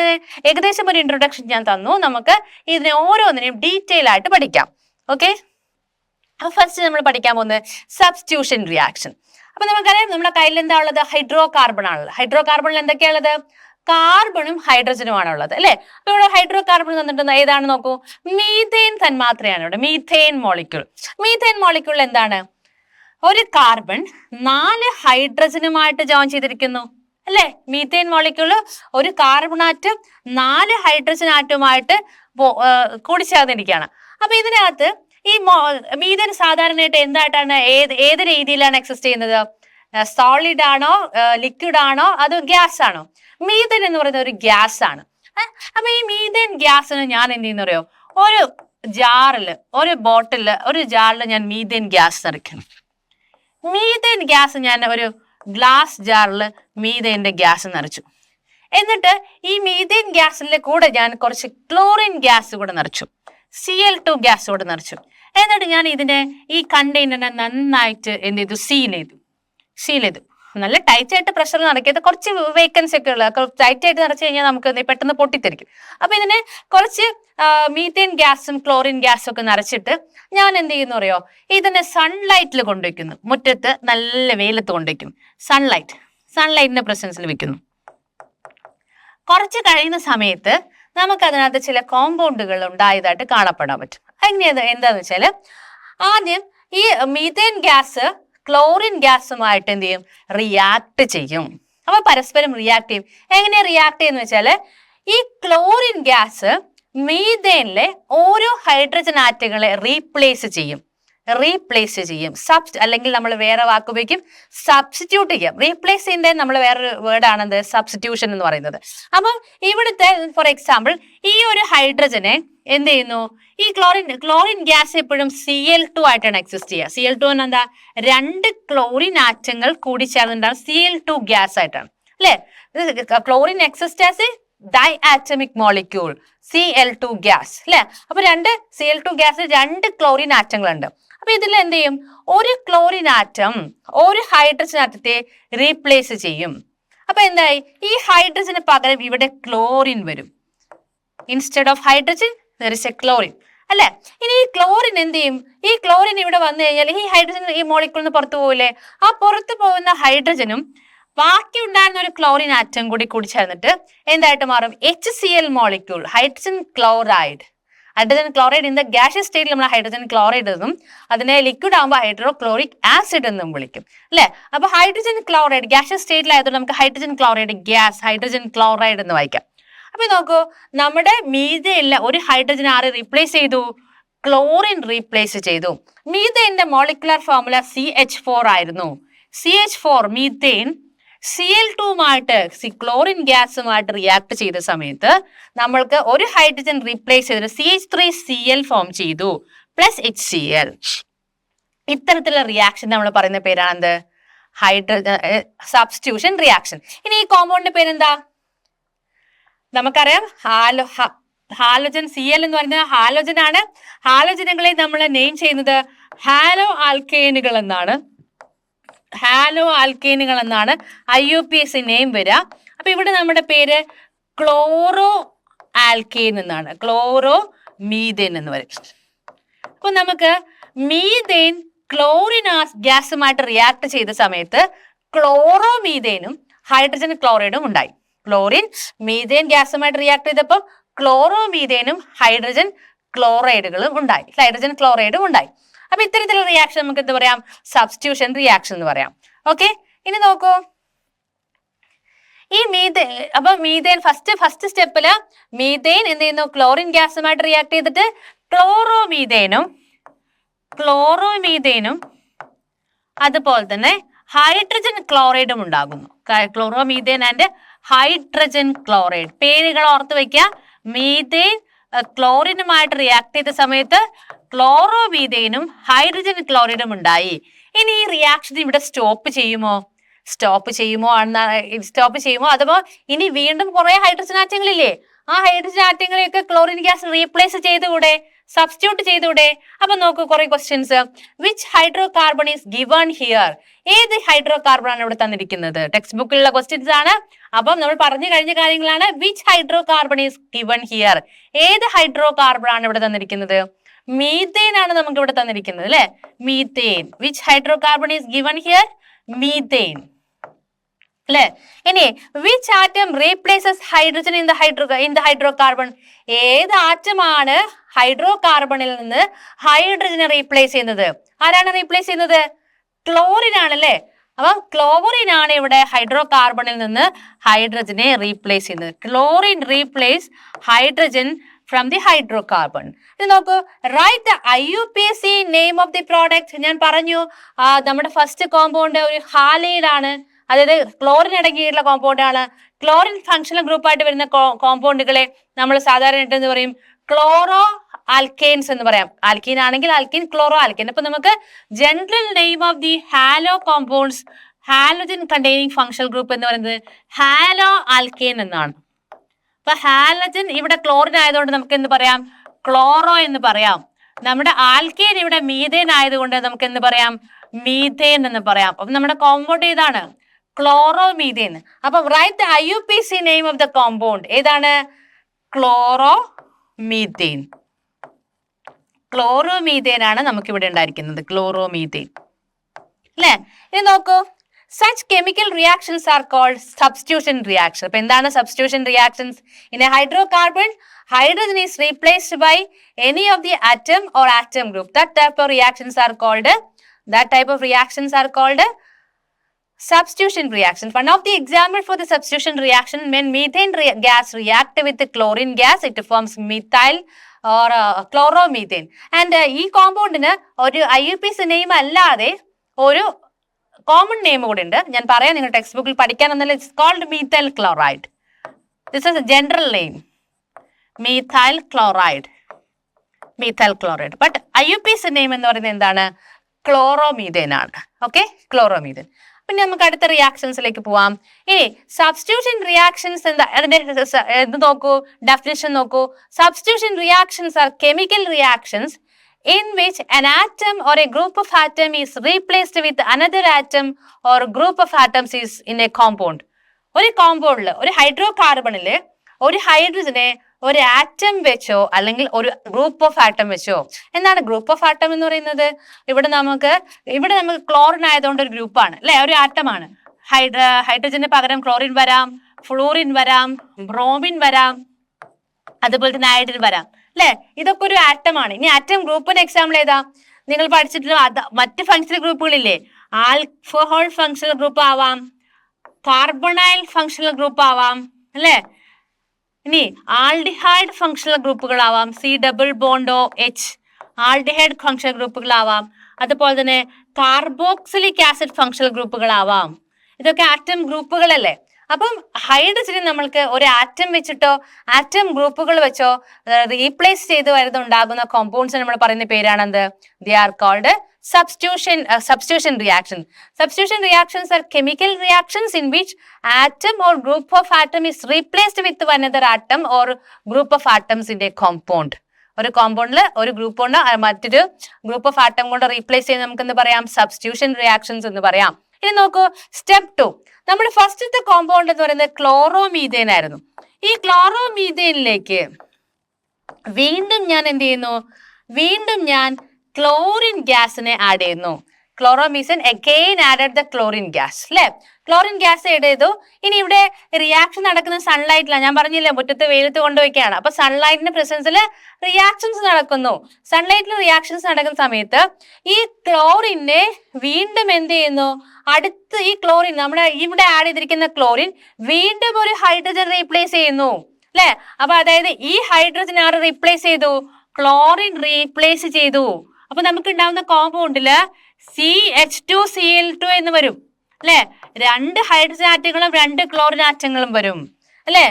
ഏകദേശം ഒരു ഇൻട്രൊഡക്ഷൻ ഞാൻ തന്നു. നമുക്ക് ഇതിനെ ഓരോന്നിനെയും ഡീറ്റെയിൽ ആയിട്ട് പഠിക്കാം. ഓക്കെ, അപ്പൊ ഫസ്റ്റ് നമ്മൾ പഠിക്കാൻ പോകുന്നത് സബ്സ്റ്റിറ്റ്യൂഷൻ റിയാക്ഷൻ. അപ്പൊ നമുക്കറിയാം നമ്മുടെ കയ്യിൽ എന്താ ഉള്ളത്, ഹൈഡ്രോ കാർബൺ ആണുള്ളത്. ഹൈഡ്രോ കാർബണിൽ എന്തൊക്കെയാണുള്ളത്, കാർബണും ഹൈഡ്രജനുമാണ് ഉള്ളത് അല്ലെ. അപ്പൊ ഇവിടെ ഹൈഡ്രോ കാർബൺ തന്നിട്ടുണ്ട്, ഏതാണ് നോക്കൂ, മീഥേൻ തന്മാത്രയാണ് ഇവിടെ, മീഥേൻ മോളിക്യൂൾ. മീഥേൻ മോളിക്യൂൾ എന്താണ്, ഒരു കാർബൺ 4 ഹൈഡ്രജനുമായിട്ട് ജോയിൻ ചെയ്തിരിക്കുന്നു അല്ലെ. മീഥേൻ മോളിക്യൂൾ ഒരു കാർബൺ ആറ്റം 4 ഹൈഡ്രജൻ ആറ്റവുമായിട്ട് കൂടിച്ചേർന്നിരിക്കുകയാണ്. അപ്പൊ ഇതിനകത്ത് ഈ മീഥേൻ സാധാരണയായിട്ട് എന്തായിട്ടാണ്, ഏത് രീതിയിലാണ് എക്സിസ്റ്റ് ചെയ്യുന്നത്, സോളിഡ് ആണോ, ലിക്വിഡ് ആണോ, അതോ ഗ്യാസ് ആണോ? മീഥേൻ എന്ന് പറയുന്നത് ഒരു ഗ്യാസ് ആണ്. അപ്പൊ ഈ മീഥേൻ ഗ്യാസിന് ഞാൻ എന്ത് ചെയ്യുന്ന അറിയോ, ഒരു ജാറില് ഞാൻ മീഥേൻ ഗ്യാസ് നിറയ്ക്കണം. മീഥേൻ ഗ്യാസ് ഞാൻ ഒരു ഗ്ലാസ് ജാറിൽ മീഥേന്റെ ഗ്യാസ് നിറച്ചു. എന്നിട്ട് ഈ മീഥേൻ ഗ്യാസിന്റെ കൂടെ ഞാൻ കുറച്ച് ക്ലോറിൻ ഗ്യാസ് കൂടെ നിറച്ചു, Cl2 ഗ്യാസ് കൂടെ നിറച്ചു. എന്നിട്ട് ഞാൻ ഇതിനെ ഈ കണ്ടെയ്നറിനെ നന്നായിട്ട് എന്ത് ചെയ്തു, സീൽ ചെയ്തു. നല്ല ടൈറ്റ് ആയിട്ട് പ്രഷർ നടക്കിയത്, കുറച്ച് വേക്കൻസി ഒക്കെ ഉള്ള ടൈറ്റ് ആയിട്ട് നിറച്ചു കഴിഞ്ഞാൽ നമുക്ക് പെട്ടെന്ന് പൊട്ടിത്തെറിക്കും. അപ്പൊ ഇതിനെ കുറച്ച് മീഥേൻ ഗ്യാസും ക്ലോറിൻ ഗ്യാസും ഒക്കെ നിറച്ചിട്ട് ഞാൻ എന്ത് ചെയ്യുന്നു അറിയോ, ഇതിനെ സൺലൈറ്റിൽ കൊണ്ടുവയ്ക്കുന്നു. മുറ്റത്ത് നല്ല വെയിലത്ത് കൊണ്ടുവയ്ക്കും, സൺലൈറ്റിന്റെ പ്രസൻസിൽ വെക്കുന്നു. കുറച്ച് കഴിയുന്ന സമയത്ത് നമുക്ക് അതിനകത്ത് ചില കോമ്പൗണ്ടുകൾ ഉണ്ടായതായിട്ട് കാണപ്പെടാൻ പറ്റും. എന്താന്ന് വെച്ചാല്, ആദ്യം ഈ മീഥേൻ ഗ്യാസ് ക്ലോറിൻ ഗ്യാസുമായിട്ട് എന്ത് ചെയ്യും, റിയാക്ട് ചെയ്യും. അപ്പൊ പരസ്പരം റിയാക്ട് ചെയ്യും. എങ്ങനെ റിയാക്ട് ചെയ്യുന്ന വെച്ചാല്, ഈ ക്ലോറിൻ ഗ്യാസ് മീഥേനിലെ ഓരോ ഹൈഡ്രജൻ ആറ്റങ്ങളെ റീപ്ലേസ് ചെയ്യും. അല്ലെങ്കിൽ നമ്മൾ വേറെ വാക്ക് ഉപയോഗിക്കും, സബ്സ്റ്റിറ്റ്യൂട്ട് ചെയ്യും. റീപ്ലേസ് ചെയ്യുന്നത് നമ്മൾ വേറൊരു വേർഡാണെന്ത്, സബ്സ്റ്റിറ്റ്യൂഷൻ എന്ന് പറയുന്നത്. അപ്പം ഇവിടുത്തെ ഫോർ എക്സാമ്പിൾ ഈ ഒരു ഹൈഡ്രജനെ എന്ത് ചെയ്യുന്നു, ഈ ക്ലോറിൻ ഗ്യാസ് എപ്പോഴും Cl2 ആയിട്ടാണ് എക്സിസ്റ്റ് ചെയ്യുക. Cl2 എന്താ, 2 ക്ലോറിൻ ആറ്റങ്ങൾ കൂടി ചേർന്നിട്ടാണ് Cl2 ഗ്യാസ് ആയിട്ടാണ് അല്ലെ. Chlorine exist as a diatomic molecule, Cl2 gas അല്ലെ. അപ്പൊ Cl2 ഗ്യാസിൽ 2 ക്ലോറിൻ ആറ്റങ്ങളുണ്ട്. അപ്പൊ ഇതിൽ എന്ത് ചെയ്യും, ഒരു ക്ലോറിൻ ആറ്റം ഒരു ഹൈഡ്രജൻ ആറ്റത്തെ റീപ്ലേസ് ചെയ്യും. അപ്പൊ എന്തായി, ഈ ഹൈഡ്രജന് പകരം ഇവിടെ ക്ലോറിൻ വരും. Instead of hydrogen there is a chlorine അല്ലെ. ഇനി ഈ ക്ലോറിൻ എന്ത് ചെയ്യും, ഈ ക്ലോറിൻ ഇവിടെ വന്നു കഴിഞ്ഞാൽ ഈ ഹൈഡ്രജൻ ഈ മോളിക്യൂളിന് പുറത്തു പോകില്ലേ. ആ പുറത്തു പോകുന്ന ഹൈഡ്രജനും ബാക്കി ഉണ്ടായിരുന്ന ഒരു ക്ലോറിൻ ആറ്റം കൂടി ചേർന്നിട്ട് എന്തായിട്ട് മാറും, HCl molecule, hydrogen chloride. In the gaseous സ്റ്റേറ്റിൽ നമ്മൾ ഹൈഡ്രജൻ ക്ലോറൈഡ് എന്നും അതിനെ ലിക്വിഡ് ആകുമ്പോൾ ഹൈഡ്രോക്ലോറിക് ആസിഡ് എന്നും വിളിക്കും അല്ലെ. അപ്പൊ ഹൈഡ്രജൻ ക്ലോറൈഡ് ഗ്യാഷ്യസ് സ്റ്റേറ്റിലായതുകൊണ്ട് നമുക്ക് hydrogen chloride gas, hydrogen chloride എന്ന് വായിക്കാം. അപ്പൊ നോക്കൂ, നമ്മുടെ മീഥേനിലെ ഒരു ഹൈഡ്രജൻ ആര് റീപ്ലേസ് ചെയ്തു, ക്ലോറിൻ റീപ്ലേസ് ചെയ്തു. മീഥേന്റെ മോളിക്കുലർ ഫോർമുല CH4 ആയിരുന്നു. CH4 മീഥേൻ Cl2മായിട്ട് ക്ലോറിൻ ഗ്യാസുമായിട്ട് റിയാക്ട് ചെയ്ത സമയത്ത് നമ്മൾക്ക് ഒരു ഹൈഡ്രജൻ റീപ്ലേസ് ചെയ്തിട്ട് CH3Cl ഫോം ചെയ്തു പ്ലസ് HCl. ഇത്തരത്തിലുള്ള റിയാക്ഷൻ നമ്മൾ പറയുന്ന പേരാണെന്ത്, സബ്സ്റ്റിറ്റ്യൂഷൻ റിയാക്ഷൻ. ഇനി ഈ കോമ്പൗണ്ടിന്റെ പേരെന്താ, നമുക്കറിയാം ഹാലോജൻ. Cl എന്ന് പറയുന്നത് ഹാലോജൻ ആണ്. ഹാലോജനുകളെ നമ്മൾ നെയിം ചെയ്യുന്നത് ഹാലോ ആൽക്കേനുകൾ എന്നാണ്. IUPAC നെയിം വരിക. അപ്പൊ ഇവിടെ നമ്മുടെ പേര് ക്ലോറോ ആൽക്കെയിൻ എന്നാണ്, ക്ലോറോ മീഥേൻ എന്ന് വരും. അപ്പൊ നമുക്ക് മീഥേൻ ക്ലോറിൻ ഗ്യാസുമായിട്ട് റിയാക്ട് ചെയ്ത സമയത്ത് ക്ലോറോമീഥേനും ഹൈഡ്രജൻ ക്ലോറൈഡും ഉണ്ടായി. ക്ലോറിൻ മീഥേൻ ഗ്യാസുമായിട്ട് റിയാക്ട് ചെയ്തപ്പോൾ ക്ലോറോമീഥേനും ഹൈഡ്രജൻ ക്ലോറൈഡുകളും ഉണ്ടായി, ഹൈഡ്രജൻ ക്ലോറൈഡും ഉണ്ടായി. അപ്പൊ ഇത്തരത്തിലുള്ള റിയാക്ഷൻ നമുക്ക് എന്ത് പറയാം? സബ്സ്റ്റിറ്റ്യൂഷൻ റിയാക്ഷൻ എന്ന് പറയാം. ഓക്കെ, ഇനി നോക്കൂ, ഈ മീഥേൻ ഫസ്റ്റ് സ്റ്റെപ്പില് മീഥേൻ എന്ത് ചെയ്യുന്നു? ക്ലോറിൻ ഗ്യാസുമായിട്ട് റിയാക്ട് ചെയ്തിട്ട് ക്ലോറോമീഥേനും അതുപോലെ തന്നെ ഹൈഡ്രജൻ ക്ലോറൈഡും ഉണ്ടാകുന്നു. ക്ലോറോമീഥേൻ ആൻഡ് ഹൈഡ്രജൻ ക്ലോറൈഡ് പേരുകൾ ഓർത്ത് വെക്കുക. മീഥേൻ ക്ലോറിനുമായിട്ട് റിയാക്ട് ചെയ്ത സമയത്ത് ക്ലോറോമീഥേനും ഹൈഡ്രജൻ ക്ലോറൈഡും ഉണ്ടായി. ഇനി ഈ റിയാക്ഷൻ ഇവിടെ സ്റ്റോപ്പ് ചെയ്യുമോ അഥവാ ഇനി വീണ്ടും കുറെ ഹൈഡ്രജൻ ആറ്റങ്ങളില്ലേ, ആ ഹൈഡ്രജൻ ആറ്റങ്ങളെയൊക്കെ ക്ലോറിൻ ഗ്യാസ് റീപ്ലേസ് ചെയ്തുകൂടെ, സബ്സ്റ്റിറ്റ്യൂട്ട് ചെയ്തുകൂടെ? അപ്പൊ നോക്കൂ കുറെ questions. Which hydrocarbon is given here? ഏത് ഹൈഡ്രോ കാർബൺ ആണ് ഇവിടെ തന്നിരിക്കുന്നത്? ടെക്സ്റ്റ് ബുക്കിലുള്ള ക്വസ്റ്റ്യൻസ് ആണ്. അപ്പം നമ്മൾ പറഞ്ഞു കഴിഞ്ഞ കാര്യങ്ങളാണ്. Which hydrocarbon is given here? ഏത് ഹൈഡ്രോ കാർബൺ ആണ് ഇവിടെ തന്നിരിക്കുന്നത്? മീഥേൻ ആണ് നമുക്ക് ഇവിടെ തന്നിരിക്കുന്നത് അല്ലെ, methane. Which hydrocarbon is given here? Methane അല്ലെ. ഇനി which atom replaces hydrogen in the hydro carbon? ഏത് ആറ്റമാണ് ഹൈഡ്രോ കാർബണിൽ നിന്ന് ഹൈഡ്രജനെ റീപ്ലേസ് ചെയ്യുന്നത്? ആരാണ് റീപ്ലേസ് ചെയ്യുന്നത്? ക്ലോറിൻ ആണല്ലേ. അപ്പം ക്ലോറിൻ ആണ് ഇവിടെ ഹൈഡ്രോ കാർബണിൽ നിന്ന് ഹൈഡ്രജനെ റീപ്ലേസ് ചെയ്യുന്നത്. Chlorine replace hydrogen from the hydrocarbon. ഇത് നോക്കൂ, write the IUPAC name of the product. ഞാൻ പറഞ്ഞു നമ്മുടെ ഫസ്റ്റ് കോമ്പൗണ്ട് ഒരു ഹാലൈഡ് ആണ്, അതായത് ക്ലോറിൻ അടങ്ങിയിട്ടുള്ള കോമ്പൗണ്ട് ആണ്. ക്ലോറിൻ ഫങ്ഷണൽ ഗ്രൂപ്പായിട്ട് വരുന്ന കോമ്പൗണ്ടുകളെ നമ്മൾ സാധാരണയായിട്ട് എന്ന് പറയും ക്ലോറോ ആൽക്കെയിൻസ് എന്ന് പറയാം. ആൽക്കീൻ ആണെങ്കിൽ ആൽക്കീൻ, ക്ലോറോ ആൽക്കീൻ. അപ്പൊ നമുക്ക് general name of the halo compounds, halogen containing functional group എന്ന് പറയുന്നത് ഹാലോ ആൽക്കെയിൻ എന്നാണ്. അപ്പൊ ഹാലജൻ ഇവിടെ ക്ലോറിൻ ആയതുകൊണ്ട് നമുക്ക് എന്ത് പറയാം? ക്ലോറോ എന്ന് പറയാം. നമ്മുടെ ആൽക്കെയിൻ ഇവിടെ മീഥേൻ ആയതുകൊണ്ട് നമുക്ക് എന്ത് പറയാം? മീഥേൻ എന്ന് പറയാം. അപ്പൊ നമ്മുടെ കോമ്പൗണ്ട് ഏതാണ്? ക്ലോറോമീഥേൻ. അപ്പൊ right IUPAC name of the compound ഏതാണ്? ക്ലോറോമീഥേൻ. ക്ലോറോമീഥേൻ ആണ് നമുക്ക് ഇവിടെ ഉണ്ടായിരിക്കുന്നത്, ക്ലോറോമീഥേൻ അല്ലെ. ഇനി നോക്കൂ, such chemical reactions are called substitution reaction. അപ്പൊ എന്താണ് substitution reactions? In a hydrocarbon, hydrogen is replaced by any of the atom or atom group. That type of reactions are called substitution reactions. One of the example for the substitution reaction, when methane gas react with the chlorine gas, it forms methyl or chloromethane. And ഈ കോമ്പൗണ്ടിന് ഒരു IUPAC name അല്ലാതെ ഒരു common name കൂടെ ഉണ്ട്. ഞാൻ പറയാം, നിങ്ങൾ text ബുക്കിൽ പഠിക്കാനൊന്നല്ല. It's called methyl chloride. This is a general name, methyl chloride. But IUPAC name എന്ന് പറയുന്നത് എന്താണ്? ക്ലോറോമീഥേൻ ആണ്. Okay, chloromethane. പിന്നെ നമുക്ക് അടുത്ത റിയാക്ഷൻസിലേക്ക് പോവാം. ഇനി സബ്സ്റ്റിറ്റ്യൂഷൻ റിയാക്ഷൻസ് എന്താ? അതിന്റെ ഇത് നോക്കൂ, ഡെഫിനിഷൻ നോക്കൂ. Substitution reactions are chemical reactions in which an atom or a group of atom is replaced with another atom or group of atoms is in a compound. ഒരു കോമ്പൗണ്ടില്, ഒരു ഹൈഡ്രോ കാർബണില് ഒരു ഹൈഡ്രജനെ ഒരു atom വെച്ചോ അല്ലെങ്കിൽ ഒരു ഗ്രൂപ്പ് ഓഫ് ആറ്റം വെച്ചോ. എന്താണ് group of atom എന്ന് പറയുന്നത്? ഇവിടെ നമുക്ക് ക്ലോറിൻ ആയതുകൊണ്ട് ഒരു ഗ്രൂപ്പാണ് അല്ലെ, ഒരു ആറ്റമാണ്. ഹൈഡ്രജന് പകരം ക്ലോറിൻ വരാം, ഫ്ലൂറിൻ വരാം, ബ്രോമിൻ വരാം, അതുപോലെ തന്നെ അയഡിൻ വരാം അല്ലെ. ഇതൊക്കെ ഒരു ആറ്റമാണ്. ഇനി ആറ്റം ഗ്രൂപ്പിന് എക്സാമ്പിൾ ഏതാ? നിങ്ങൾ പഠിച്ചിട്ടുള്ള മറ്റ് ഫങ്ഷണൽ ഗ്രൂപ്പുകളില്ലേ? ആൽക്കഹോൾ ഫങ്ഷണൽ ഗ്രൂപ്പ് ആവാം, കാർബണൈൽ ഫങ്ഷണൽ ഗ്രൂപ്പ് ആവാം അല്ലെ. ഇനി ആൽഡിഹൈഡ് ഫങ്ഷണൽ ഗ്രൂപ്പുകളാവാം, COOH ആൽഡിഹൈഡ് ഫങ്ഷണൽ ഗ്രൂപ്പുകളാവാം. അതുപോലെ തന്നെ കാർബോക്സിലിക് ആസിഡ് ഫങ്ഷണൽ ഗ്രൂപ്പുകളാവാം. ഇതൊക്കെ ആറ്റം ഗ്രൂപ്പുകളല്ലേ. അപ്പം ഹൈഡ്രജന് നമ്മൾക്ക് ഒരു ആറ്റം വെച്ചിട്ടോ ആറ്റം ഗ്രൂപ്പുകൾ വെച്ചോ റീപ്ലേസ് ചെയ്ത് വരുന്നുണ്ടാകുന്ന കോമ്പൗണ്ട്സ് നമ്മൾ പറയുന്ന പേരാണെന്ത്? They are called substitution reaction. Substitution reactions are chemical reactions in which atom or group of atom is replaced with another atom or group of atoms in a compound. ഒരു കോമ്പൗണ്ടിൽ ഒരു group കൊണ്ട് മറ്റൊരു group of atom കൊണ്ട് replace ചെയ്ത് നമുക്ക് എന്ത് പറയാം? സബ്സ്റ്റിറ്റ്യൂഷൻ റിയാക്ഷൻസ് എന്ന് പറയാം. ഇനി നോക്കൂ, സ്റ്റെപ്പ് 2. നമ്മുടെ ഫസ്റ്റത്തെ കോമ്പൗണ്ട് എന്ന് പറയുന്നത് ക്ലോറോമീഥേൻ ആയിരുന്നു. ഈ ക്ലോറോമീഥേനിലേക്ക് വീണ്ടും ഞാൻ എന്ത് ചെയ്യുന്നു? വീണ്ടും ഞാൻ ക്ലോറിൻ ഗ്യാസിനെ ആഡ് ചെയ്യുന്നു. Chloromethane again added the chlorine gas അല്ലെ. ക്ലോറിൻ ഗ്യാസ് ആഡ് ചെയ്തു. ഇനി ഇവിടെ റിയാക്ഷൻ നടക്കുന്ന സൺലൈറ്റിലാണ്. ഞാൻ പറഞ്ഞില്ലേ മുറ്റത്ത് വെയിലത്ത് കൊണ്ടുവയ്ക്കുകയാണ്. അപ്പൊ സൺലൈറ്റിന്റെ പ്രസൻസിൽ റിയാക്ഷൻസ് നടക്കുന്നു. സൺലൈറ്റിൽ റിയാക്ഷൻസ് നടക്കുന്ന സമയത്ത് ഈ ക്ലോറിനെ വീണ്ടും എന്ത് ചെയ്യുന്നു, അടുത്ത് ഈ ക്ലോറിൻ നമ്മുടെ ഇവിടെ ആഡ് ചെയ്തിരിക്കുന്ന ക്ലോറിൻ വീണ്ടും ഒരു ഹൈഡ്രജൻ റീപ്ലേസ് ചെയ്യുന്നു അല്ലെ. അപ്പൊ അതായത് ഈ ഹൈഡ്രജൻ ആര് റീപ്ലേസ് ചെയ്തു, ക്ലോറിൻ റീപ്ലേസ് ചെയ്തു. അപ്പൊ നമുക്ക് ഉണ്ടാവുന്ന കോമ്പൗണ്ടില് CH2Cl2 എന്ന് വരും അല്ലെ. രണ്ട് ഹൈഡ്രജൻ ആറ്റങ്ങളും രണ്ട് ക്ലോറിൻ ആറ്റങ്ങളും വരും അല്ലെ.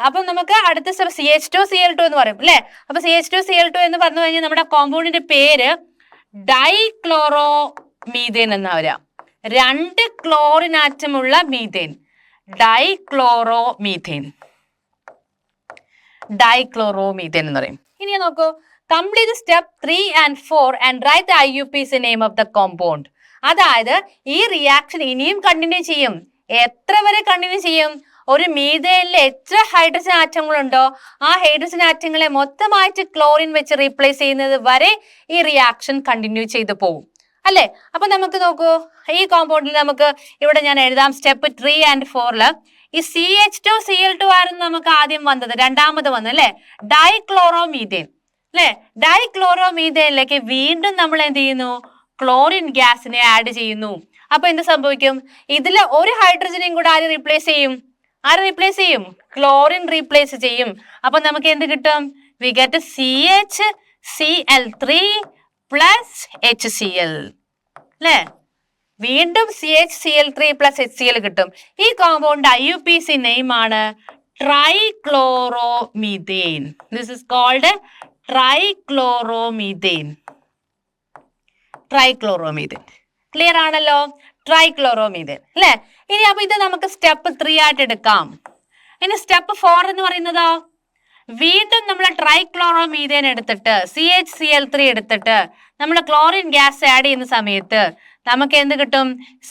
അപ്പൊ നമുക്ക് അടുത്ത സ്റ്റെപ്പ് CH2Cl2 എന്ന് പറയും അല്ലെ. അപ്പൊ CH2Cl2 എന്ന് പറഞ്ഞു കഴിഞ്ഞാൽ നമ്മുടെ കോമ്പൗണ്ടിന്റെ പേര് ഡൈക്ലോറോമീഥേൻ എന്നാ വരാം. രണ്ട് ക്ലോറിൻ ആറ്റമുള്ള മീഥേൻ, ഡൈക്ലോറോമീഥേൻ എന്ന് പറയും. ഇനി നോക്കൂ, complete step 3 and 4 and write the IUPAC name of the compound. അതായത് ഈ റിയാക്ഷൻ ഇനിയും കണ്ടിന്യൂ ചെയ്യും. എത്ര വരെ കണ്ടിന്യൂ ചെയ്യും? ഒരു മീഥേനിൽ എത്ര ഹൈഡ്രജൻ ആറ്റങ്ങളുണ്ടോ ആ ഹൈഡ്രജൻ ആറ്റങ്ങളെ മൊത്തമായിട്ട് ക്ലോറിൻ വെച്ച് റീപ്ലേസ് ചെയ്യുന്നത് വരെ ഈ റിയാക്ഷൻ കണ്ടിന്യൂ ചെയ്തു പോകും അല്ലെ. അപ്പൊ നമുക്ക് നോക്കൂ, ഈ കോമ്പൗണ്ടിൽ നമുക്ക് ഇവിടെ ഞാൻ എഴുതാം സ്റ്റെപ്പ് 3 and 4 ഈ CH2Cl2 ആയിരുന്നു നമുക്ക് ആദ്യം വന്നത്, രണ്ടാമത് വന്നു അല്ലെ, ഡൈക്ലോറോമീഥേൻ അല്ലെ. ഡൈക്ലോറോമീഥേനിലേക്ക് വീണ്ടും നമ്മൾ എന്ത് ചെയ്യുന്നു, ക്ലോറിൻ ഗ്യാസിനെ ആഡ് ചെയ്യുന്നു. അപ്പൊ എന്ത് സംഭവിക്കും, ഇതിൽ ഒരു ഹൈഡ്രജനെയും കൂടെ ആര് റീപ്ലേസ് ചെയ്യും, ക്ലോറിൻ റീപ്ലേസ് ചെയ്യും. അപ്പൊ നമുക്ക് എന്ത് കിട്ടും, we get CHCl3 plus HCl അല്ലെ. വീണ്ടും CHCl3 പ്ലസ് HCl കിട്ടും. ഈ കോമ്പൗണ്ട് IUPAC നെയിം ആണ് trichloromethane. This is called trichloromethane. Clear ആണല്ലോ, ട്രൈക്ലോറോമീഥേൻ അല്ലെ. ഇനി അപ്പൊ ഇത് നമുക്ക് സ്റ്റെപ്പ് 3 ആയിട്ട് എടുക്കാം. ഇനി സ്റ്റെപ്പ് 4 എന്ന് പറയുന്നതോ, വീണ്ടും നമ്മൾ ട്രൈക്ലോറോമീഥേൻ എടുത്തിട്ട് CHCl3 എടുത്തിട്ട് നമ്മൾ ക്ലോറിൻ ഗ്യാസ് ആഡ് ചെയ്യുന്ന സമയത്ത് നമുക്ക് എന്ത് കിട്ടും,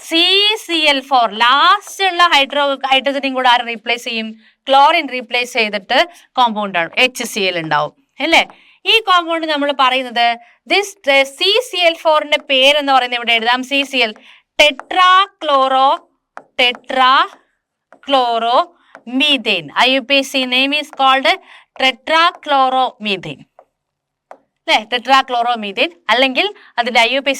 CCl4 ലാസ്റ്റ് ഉള്ള ഹൈഡ്രജനും കൂടെ ആര് റീപ്ലേസ് ചെയ്യും, ക്ലോറിൻ റീപ്ലേസ് ചെയ്തിട്ട് കോമ്പൗണ്ട് ആണ് HCl ഉണ്ടാവും അല്ലേ. ഈ കോമ്പൗണ്ട് നമ്മൾ പറയുന്നത് CCl4ന്റെ പേര് എന്ന് പറയുന്നത് ഇവിടെ എഴുതാം, CCl tetrachloromethane. IUPAC name is called tetrachloromethane അല്ലെ, ടെട്രാക്ലോറോമീഥേൻ. അല്ലെങ്കിൽ അതിന്റെ IUPAC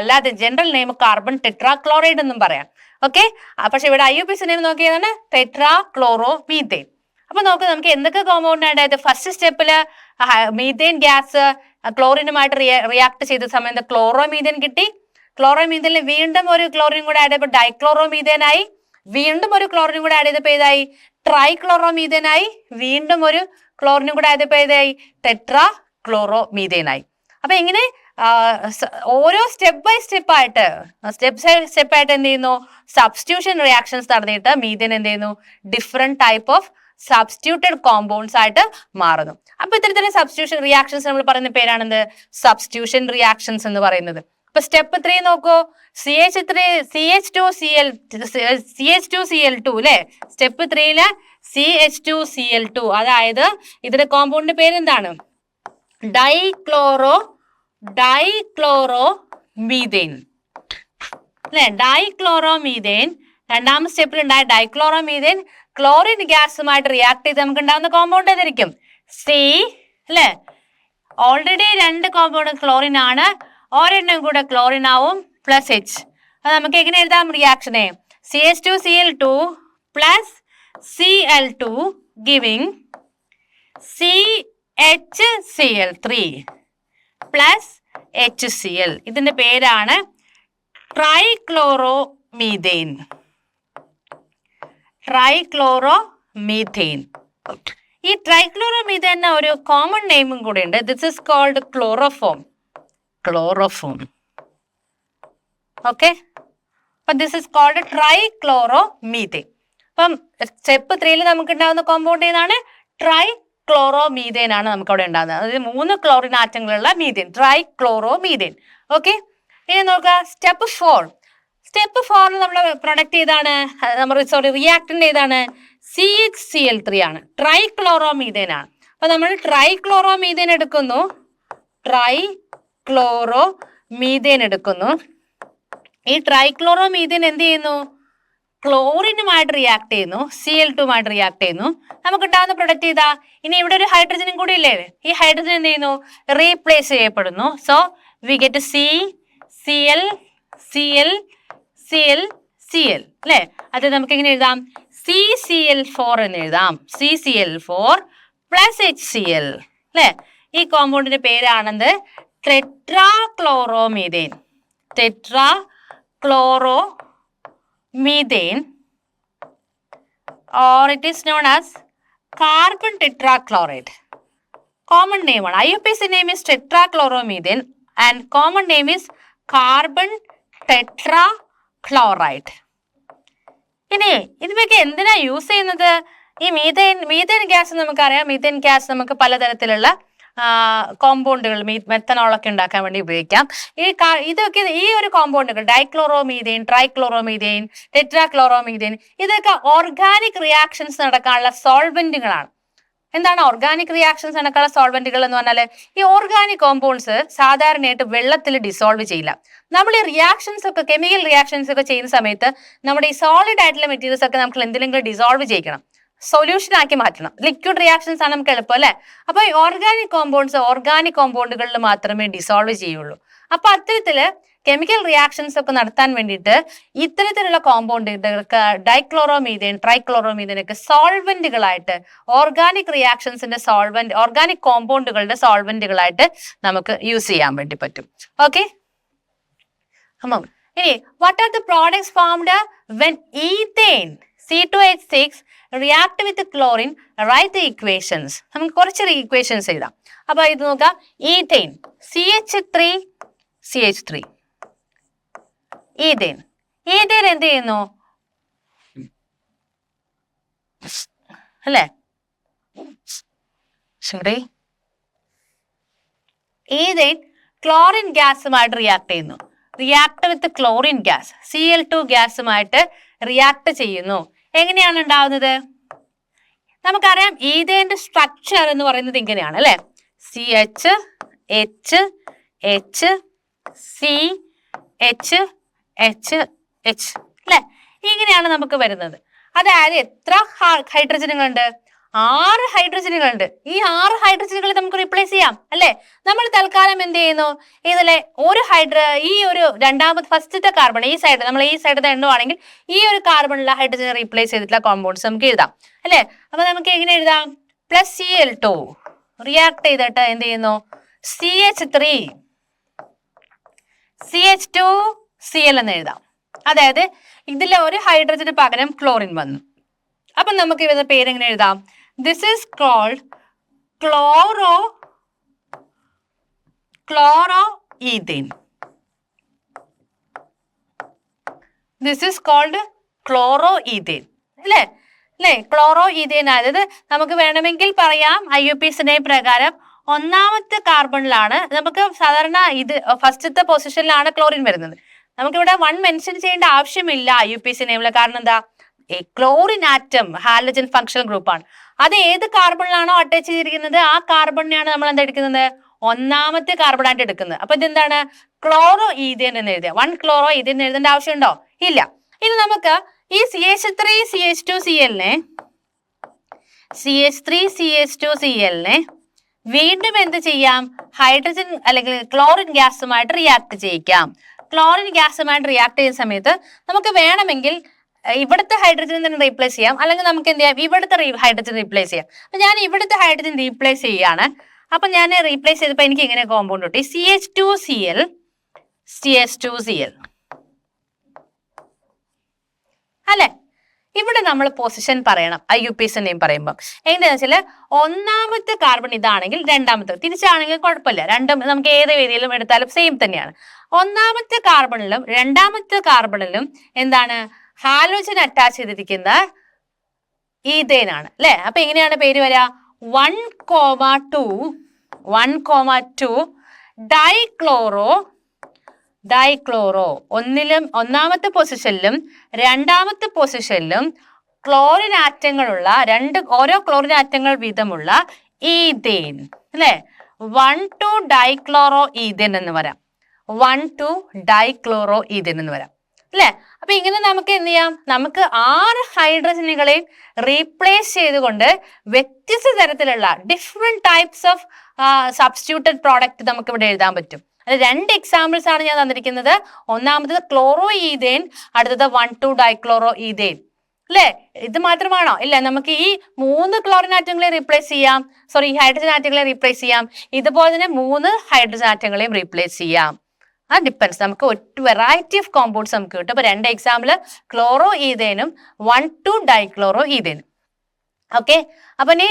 അല്ലാതെ ജനറൽ നെയിം കാർബൺ ടെട്രാക്ലോറൈഡ് എന്നും പറയാം. ഓക്കെ, പക്ഷെ ഇവിടെ IUPAC നെയിം നോക്കിയതാണ് ടെട്രാക്ലോറോമീഥേൻ. അപ്പൊ നമുക്ക് എന്തൊക്കെ കോമ്പൗണ്ട് ആയിട്ട് ഫസ്റ്റ് സ്റ്റെപ്പില് മീഥേൻ ഗ്യാസ് ക്ലോറിനുമായിട്ട് റിയാക്ട് ചെയ്ത സമയത്ത് ക്ലോറോമീഥേൻ കിട്ടി. ക്ലോറോമീഥേനിൽ വീണ്ടും ഒരു ക്ലോറിൻ കൂടെ ആഡ് ചെയ്തപ്പോൾ ഡൈക്ലോറോമീഥേൻ ആയി. വീണ്ടും ഒരു ക്ലോറിനും കൂടെ ആഡ് ചെയ്തപ്പോൾ ഏതായി, ട്രൈക്ലോറോമീഥേൻ ആയി. വീണ്ടും ഒരു ക്ലോറിനും കൂടെ ആഡ് ചെയ്തപ്പോൾ ഏതായി, ടെട്രാക്ലോറോമീഥേൻ ആയി. അപ്പൊ ഇങ്ങനെ ഓരോ സ്റ്റെപ്പ് ബൈ സ്റ്റെപ്പ് ആയിട്ട് എന്ത് ചെയ്യുന്നു, സബ്സ്റ്റിറ്റ്യൂഷൻ റിയാക്ഷൻസ് നടന്നിട്ട് മീഥേൻ എന്ത് ചെയ്യുന്നു, different type of substituted compounds ആയിട്ട് മാറുന്നു. അപ്പൊ ഇത്തരത്തിലുള്ള സബ്സ്റ്റിറ്റ്യൂഷൻ റിയാക്ഷൻസ് നമ്മൾ പറയുന്ന പേരാണെന്ത്, സബ്സ്റ്റിറ്റ്യൂഷൻ റിയാക്ഷൻസ് എന്ന് പറയുന്നത്. അപ്പൊ സ്റ്റെപ്പ് 3 നോക്കൂ, CH2Cl2 അല്ലെ. സ്റ്റെപ്പ് 3 CH2Cl2, അതായത് ഇതിന്റെ കോമ്പൗണ്ടിന്റെ പേരെന്താണ്, ഡൈക്ലോറോമീഥേൻ അല്ലെ. ഡൈക്ലോറോമീഥേൻ രണ്ടാമത്തെ സ്റ്റെപ്പിൽ ഉണ്ടായ ഡൈക്ലോറോമീഥേൻ ക്ലോറിൻ ഗ്യാസുമായിട്ട് റിയാക്ട് ചെയ്ത് നമുക്ക് ഉണ്ടാകുന്ന കോമ്പൗണ്ട് ഏതായിരിക്കും, സി അല്ലെ. ഓൾറെഡി രണ്ട് കോമ്പൗണ്ട് ക്ലോറിൻ ആണ്, ഒരെണ്ണം കൂടെ ക്ലോറിൻ ആവും പ്ലസ് H. അത് നമുക്ക് എങ്ങനെ എഴുതാം റിയാക്ഷനെ, CH2Cl2 plus Cl2 giving CHCl3 plus HCl. ഇതിന്റെ പേരാണ് ട്രൈക്ലോറോമീഥേൻ. ഈ ട്രൈക്ലോറോമീഥേൻ ഒരു കോമൺ നെയിമും കൂടെ ഉണ്ട്. This is called chloroform. Okay, അപ്പൊ ദിസ് ഇസ് കോൾഡ് ട്രൈക്ലോറോമീഥേൻ. അപ്പം സ്റ്റെപ്പ് 3 നമുക്ക് ഉണ്ടാകുന്ന കോമ്പൗണ്ട് ഏതാണ്, ട്രൈക്ലോറോമീഥേൻ ആണ് നമുക്ക് അവിടെ ഉണ്ടാകുന്നത്. അതായത് 3 ക്ലോറിൻ ആറ്റങ്ങളുള്ള മീഥേൻ, ട്രൈക്ലോറോമീഥേൻ. ഓക്കെ, ഇനി നോക്കുക സ്റ്റെപ്പ് 4. സ്റ്റെപ്പ് 4 നമ്മൾ പ്രൊഡക്റ്റ് ഏതാണ്, റിയാക്ടന്റ് ഏതാണ്, CHCl3 ആണ്, ട്രൈക്ലോറോമീഥേൻ ആണ്. അപ്പൊ നമ്മൾ ട്രൈക്ലോറോമീഥേൻ എടുക്കുന്നു, ട്രൈക്ലോറോമീഥേൻ ട്രൈക്ലോറോ മീഥേൻ എടുക്കുന്നു. ഈ ട്രൈക്ലോറോ മീഥേൻ എന്ത് ചെയ്യുന്നു? ക്ലോറിനുമായിട്ട് റിയാക്ട് ചെയ്യുന്നു, Cl2 റിയാക്ട് ചെയ്യുന്നു. നമുക്ക് ഉണ്ടാകുന്ന പ്രൊഡക്റ്റ് ഇതാ. ഇനി ഇവിടെ ഒരു ഹൈഡ്രജനും കൂടി ഇല്ലേ? ഈ ഹൈഡ്രജൻ എന്ത് ചെയ്യുന്നു? റീപ്ലേസ് ചെയ്യപ്പെടുന്നു. So we get Cl Cl Cl Cl അല്ലെ? അത് നമുക്ക് എങ്ങനെ എഴുതാം? CCl4 എന്ന് എഴുതാം. CCl4 പ്ലസ് HCl അല്ലെ? ഈ കോമ്പൗണ്ടിന്റെ പേരാണെന്ത്? ടെട്രാക്ലോറോമീഥേൻ. ടെട്രാക്ലോറോമീഥേൻ or it is known as carbon tetrachloride. Common name ആണ്. IUPAC name is tetrachloromethane and common name is carbon tetrachloride. ഇനി ഇതിനൊക്കെ എന്തിനാ യൂസ് ചെയ്യുന്നത്? ഈ മീഥേൻ ഗ്യാസ് നമുക്കറിയാം. മീഥേൻ ഗ്യാസ് നമുക്ക് പലതരത്തിലുള്ള കോമ്പൗണ്ടുകൾ മെത്തനോളൊക്കെ ഉണ്ടാക്കാൻ വേണ്ടി ഉപയോഗിക്കാം. ഇതൊക്കെ ഈ ഒരു കോമ്പൗണ്ടുകൾ ഡൈക്ലോറോമീഥേൻ, ട്രൈക്ലോറോമീഥേൻ, ടെട്രാക്ലോറോമീഥേൻ ഇതൊക്കെ ഓർഗാനിക് റിയാക്ഷൻസ് നടക്കാനുള്ള സോൾവെന്റുകളാണ്. എന്താണ് ഓർഗാനിക് റിയാക്ഷൻസ് നടക്കാനുള്ള സോൾവെന്റുകൾ എന്ന് പറഞ്ഞാൽ ഈ ഓർഗാനിക് കോമ്പൗണ്ട്സ് സാധാരണയായിട്ട് വെള്ളത്തിൽ ഡിസോൾവ് ചെയ്യില്ല. നമ്മൾ ഈ റിയാക്ഷൻസ് ഒക്കെ കെമിക്കൽ റിയാക്ഷൻസ് ഒക്കെ ചെയ്യുന്ന സമയത്ത് നമ്മുടെ ഈ സോളിഡ് ആയിട്ടുള്ള മെറ്റീരിയൽസ് ഒക്കെ നമുക്ക് എന്തെങ്കിലും ഡിസോൾവ് ചെയ്യിക്കണം, സൊല്യൂഷൻ ആക്കി മാറ്റണം. ലിക്വിഡ് റിയാക്ഷൻസ് ആണ് നമുക്ക് എളുപ്പം അല്ലെ? അപ്പൊ ഈ ഓർഗാനിക് കോമ്പൗണ്ടുകളിൽ മാത്രമേ ഡിസോൾവ് ചെയ്യുള്ളൂ. അപ്പൊ അത്തരത്തില് കെമിക്കൽ റിയാക്ഷൻസ് ഒക്കെ നടത്താൻ വേണ്ടിയിട്ട് ഇത്തരത്തിലുള്ള കോമ്പൗണ്ടുകൾക്ക് ഡൈക്ലോറോമീഥേൻ, ട്രൈക്ലോറോമീഥേൻ ഒക്കെ സോൾവെന്റുകളായിട്ട് ഓർഗാനിക് റിയാക്ഷൻസിന്റെ ഓർഗാനിക് കോമ്പൗണ്ടുകളുടെ സോൾവെന്റുകളായിട്ട് നമുക്ക് യൂസ് ചെയ്യാൻ വേണ്ടി പറ്റും. ഓക്കെ, ഇനി what are the products formed when ethane C2H6 react with chlorine? Write the equations. നമുക്ക് കുറച്ച് ഇക്വേഷൻസ് എഴുതാം. അപ്പൊ ഇത് നോക്കാം. ഈഥേൻ CH3 ഈഥേൻ എന്ത് ചെയ്യുന്നു അല്ലേ? ഈഥേൻ ക്ലോറിൻ ഗ്യാസുമായിട്ട് റിയാക്ട് ചെയ്യുന്നു. React with chlorine gas Cl2 ഗ്യാസുമായിട്ട് റിയാക്ട് ചെയ്യുന്നു. എങ്ങനെയാണ് ഉണ്ടാവുന്നത്? നമുക്കറിയാം ഈഥേന്റെ സ്ട്രക്ചർ എന്ന് പറയുന്നത് ഇങ്ങനെയാണ് അല്ലെ? CH H H C H H H അല്ലെ? ഇങ്ങനെയാണ് നമുക്ക് വരുന്നത്. അതായത് എത്ര ഹൈഡ്രജനുകളുണ്ട്? 6 ഹൈഡ്രജനുകളുണ്ട്. ഈ 6 ഹൈഡ്രജനുകൾ നമുക്ക് റീപ്ലേസ് ചെയ്യാം അല്ലെ? നമ്മൾ തൽക്കാലം എന്ത് ചെയ്യുന്നു? ഇതിലെ ഈ ഒരു ഫസ്റ്റത്തെ കാർബൺ ഈ സൈഡ് നമ്മൾ ഈ സൈഡ് എണ്ണുവാണെങ്കിൽ ഈ ഒരു കാർബണിലെ ഹൈഡ്രജനെ റീപ്ലേസ് ചെയ്തിട്ടുള്ള കോമ്പൗണ്ട്സ് നമുക്ക് എഴുതാം അല്ലെ? അപ്പൊ നമുക്ക് എങ്ങനെ എഴുതാം? പ്ലസ് Cl2 റിയാക്ട് ചെയ്തിട്ട് എന്ത് ചെയ്യുന്നു? CH2Cl എന്ന് എഴുതാം. അതായത് ഇതിലെ ഒരു ഹൈഡ്രജന് പകരം ക്ലോറിൻ വന്നു. അപ്പൊ നമുക്ക് ഇവരുടെ പേര് എങ്ങനെ എഴുതാം? This is called chloroethane. This is called chloroethane. അല്ലേ? ക്ലോറോഈഥേൻ. അതായത് നമുക്ക് വേണമെങ്കിൽ പറയാം IUPAC name പ്രകാരം ഒന്നാമത്തെ കാർബണിലാണ് നമുക്ക് സാധാരണ ഇത് ഫസ്റ്റത്തെ പൊസിഷനിലാണ് ക്ലോറിൻ വരുന്നത്. നമുക്കിവിടെ 1 മെൻഷൻ ചെയ്യേണ്ട ആവശ്യമില്ല IUPAC നെയിമില്. കാരണം എന്താ? ക്ലോറിൻ ആറ്റം ഹാലജൻ ഫങ്ഷണൽ ഗ്രൂപ്പാണ്. അത് ഏത് കാർബണിലാണോ അറ്റാച്ച് ചെയ്തിരിക്കുന്നത് ആ കാർബണിനെയാണ് നമ്മൾ എന്താ എടുക്കുന്നത്? ഒന്നാമത്തെ കാർബണായിട്ട് എടുക്കുന്നത്. അപ്പൊ ഇതെന്താണ്? ക്ലോറോഈഥേൻ എന്ന് എഴുതിയ 1 ക്ലോറോഈഥേൻ എഴുതേണ്ട ആവശ്യമുണ്ടോ? ഇല്ല. ഇനി നമുക്ക് ഈ CH3CH2Cl വീണ്ടും എന്ത് ചെയ്യാം? ഹൈഡ്രജൻ അല്ലെങ്കിൽ ക്ലോറിൻ ഗ്യാസുമായിട്ട് റിയാക്ട് ചെയ്യിക്കാം. ക്ലോറിൻ ഗ്യാസുമായിട്ട് റിയാക്ട് ചെയ്യുന്ന സമയത്ത് നമുക്ക് വേണമെങ്കിൽ ഇവിടുത്തെ ഹൈഡ്രജൻ തന്നെ റീപ്ലേസ് ചെയ്യാം, അല്ലെങ്കിൽ നമുക്ക് എന്ത് ചെയ്യാം? ഇവിടുത്തെ ഹൈഡ്രജൻ റീപ്ലേസ് ചെയ്യാം. അപ്പൊ ഞാൻ ഇവിടുത്തെ ഹൈഡ്രജൻ റീപ്ലേസ് ചെയ്യാണ്. അപ്പൊ ഞാൻ റീപ്ലേസ് ചെയ്തപ്പോൾ എനിക്ക് ഇങ്ങനെ കോമ്പൗണ്ട് കിട്ടി, CH2Cl അല്ലെ? ഇവിടെ നമ്മൾ പൊസിഷൻ പറയണം IUPAC നെയിം പറയുമ്പോൾ. എന്താണെന്ന് വെച്ചാൽ ഒന്നാമത്തെ കാർബൺ ഇതാണെങ്കിൽ രണ്ടാമത്തെ തിരിച്ചാണെങ്കിൽ കുഴപ്പമില്ല, രണ്ടും നമുക്ക് ഏത് രീതിയിലും എടുത്താലും സെയിം തന്നെയാണ്. ഒന്നാമത്തെ കാർബണിലും രണ്ടാമത്തെ കാർബണിലും എന്താണ്? ഹാലോജൻ അറ്റാച്ച് ചെയ്തിരിക്കുന്ന ഈഥേൻ ആണ് അല്ലെ? അപ്പൊ എങ്ങനെയാണ് പേര് വരിക? 1,2 ഡൈക്ലോറോ ഒന്നാമത്തെ പൊസിഷനിലും രണ്ടാമത്തെ പൊസിഷനിലും ക്ലോറിൻ ആറ്റങ്ങളുള്ള ഓരോ ക്ലോറിൻ ആറ്റങ്ങൾ വീതമുള്ള ഈഥേൻ അല്ലെ? 1,2-ഡൈക്ലോറോഈഥേൻ എന്ന് വരാം. 1,2-ഡൈക്ലോറോഈഥേൻ എന്ന് വരാം അല്ലെ. അപ്പൊ ഇങ്ങനെ നമുക്ക് എന്ത് ചെയ്യാം, നമുക്ക് 6 ഹൈഡ്രജനുകളെയും റീപ്ലേസ് ചെയ്തുകൊണ്ട് വ്യത്യസ്ത തരത്തിലുള്ള different types of substituted product നമുക്ക് ഇവിടെ എഴുതാൻ പറ്റും. അത് 2 എക്സാമ്പിൾസ് ആണ് ഞാൻ തന്നിരിക്കുന്നത്. ഒന്നാമത് ക്ലോറോഈഥേൻ, അടുത്തത് 1,2-ഡൈക്ലോറോഈഥേൻ അല്ലെ. ഇത് മാത്രമാണോ? ഇല്ല, നമുക്ക് ഈ 3 ക്ലോറിൻ ആറ്റങ്ങളെ റീപ്ലേസ് ചെയ്യാം, ഈ ഹൈഡ്രജൻ ആറ്റങ്ങളെ റീപ്ലേസ് ചെയ്യാം. ഇതുപോലെ തന്നെ 3 ഹൈഡ്രജൻ ആറ്റങ്ങളെയും റീപ്ലേസ് ചെയ്യാം. ആ ഡിപ്പെൻസ്, നമുക്ക് ഒരു വെറൈറ്റി ഓഫ് കോമ്പൗണ്ട്സ് നമുക്ക് കിട്ടും. അപ്പൊ 2 എക്സാമ്പിൾ ക്ലോറോഈഥേനും 1,2-ഡൈക്ലോറോഈഥേനും. ഓക്കെ, അപ്പൊ ഇനി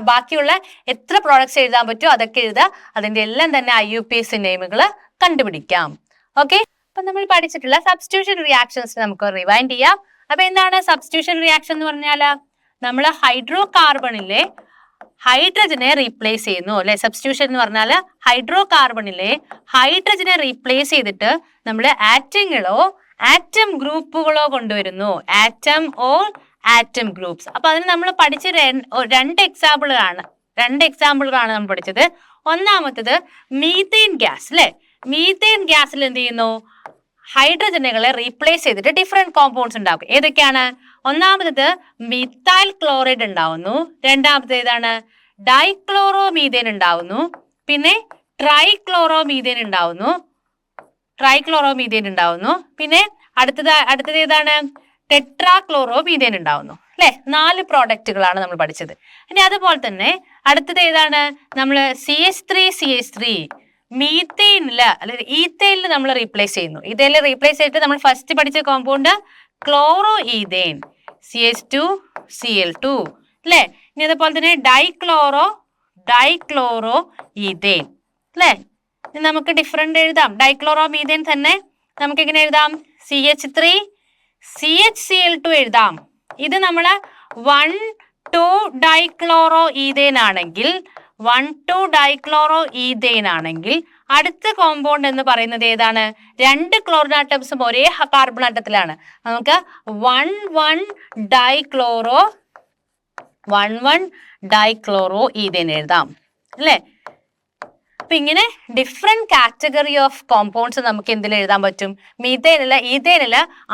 ബാക്കിയുള്ള എത്ര പ്രോഡക്ട്സ് എഴുതാൻ പറ്റുമോ അതൊക്കെ എഴുതുക. അതിന്റെ എല്ലാം തന്നെ IUPAC നെയിമുകൾ കണ്ടുപിടിക്കാം. ഓക്കെ, അപ്പൊ നമ്മൾ പഠിച്ചിട്ടുള്ള സബ്സ്റ്റിറ്റ്യൂഷൻ റിയാക്ഷൻസ് നമുക്ക് റിവൈൻഡ് ചെയ്യാം. അപ്പൊ എന്താണ് സബ്സ്റ്റിറ്റ്യൂഷൻ റിയാക്ഷൻ എന്ന് പറഞ്ഞാല്? നമ്മൾ ഹൈഡ്രോ കാർബണിലെ ഹൈഡ്രജനെ റീപ്ലേസ് ചെയ്യുന്നു അല്ലെ. സബ്സ്റ്റിറ്റ്യൂഷൻ എന്ന് പറഞ്ഞാൽ ഹൈഡ്രോ കാർബണിലെ ഹൈഡ്രജനെ റീപ്ലേസ് ചെയ്തിട്ട് നമ്മൾ ആറ്റങ്ങളോ ആറ്റം ഗ്രൂപ്പുകളോ കൊണ്ടുവരുന്നു. Atom or atom groups. അപ്പൊ അതിന് നമ്മൾ പഠിച്ച 2 എക്സാമ്പിളുകളാണ് നമ്മൾ പഠിച്ചത്. ഒന്നാമത്തത് മീഥേൻ ഗ്യാസ് അല്ലെ. മീഥേൻ ഗ്യാസിൽ എന്ത് ചെയ്യുന്നു? ഹൈഡ്രജനുകളെ റീപ്ലേസ് ചെയ്തിട്ട് ഡിഫറെന്റ് കോമ്പൗണ്ട്സ് ഉണ്ടാക്കും. ഏതൊക്കെയാണ്? ഒന്നാമത്തത് മിഥൈൽ ക്ലോറൈഡ് ഉണ്ടാവുന്നു. രണ്ടാമത്തെ ഏതാണ്? ഡൈക്ലോറോമീഥേൻ ഉണ്ടാവുന്നു. പിന്നെ ട്രൈക്ലോറോമീഥേൻ ഉണ്ടാവുന്നു. പിന്നെ അടുത്തത് ഏതാണ്? ടെട്രാക്ലോറോമീഥേൻ ഉണ്ടാവുന്നു അല്ലെ. 4 പ്രോഡക്റ്റുകളാണ് നമ്മൾ പഠിച്ചത്. ഇനി അതുപോലെ തന്നെ അടുത്തത് ഏതാണ്? നമ്മൾ CH3 മീഥേനില് അല്ലെങ്കിൽ ഈഥേനിൽ നമ്മൾ റീപ്ലേസ് ചെയ്യുന്നു. ഈഥേനിൽ റീപ്ലേസ് ചെയ്തിട്ട് നമ്മൾ ഫസ്റ്റ് പഠിച്ച കോമ്പൗണ്ട് ക്ലോറോഈഥേൻ CH2Cl2 അല്ലെ. ഇനി അതുപോലെ തന്നെ ഡൈക്ലോറോഈഥേൻ അല്ലെ. ഇനി നമുക്ക് ഡിഫറെന്റ് എഴുതാം. ഡൈക്ലോറോമീഥേൻ തന്നെ നമുക്ക് എങ്ങനെ എഴുതാം? CH3CHCl2 എഴുതാം. ഇത് നമ്മൾ 1,2-ഡൈക്ലോറോഈഥേൻ ആണെങ്കിൽ അടുത്ത കോമ്പൗണ്ട് എന്ന് പറയുന്നത് ഏതാണ്? 2 ക്ലോറിൻ ആറ്റംസും ഒരേ കാർബൺ ആറ്റത്തിലാണ്. നമുക്ക് 1,1-ഡൈക്ലോറോഈഥേൻ എഴുതാം അല്ലെ. അപ്പൊ ഇങ്ങനെ ഡിഫറെന്റ് കാറ്റഗറി ഓഫ് കോമ്പൗണ്ട്സ് നമുക്ക് എന്തിൽ എഴുതാൻ പറ്റും? ഈഥേനില്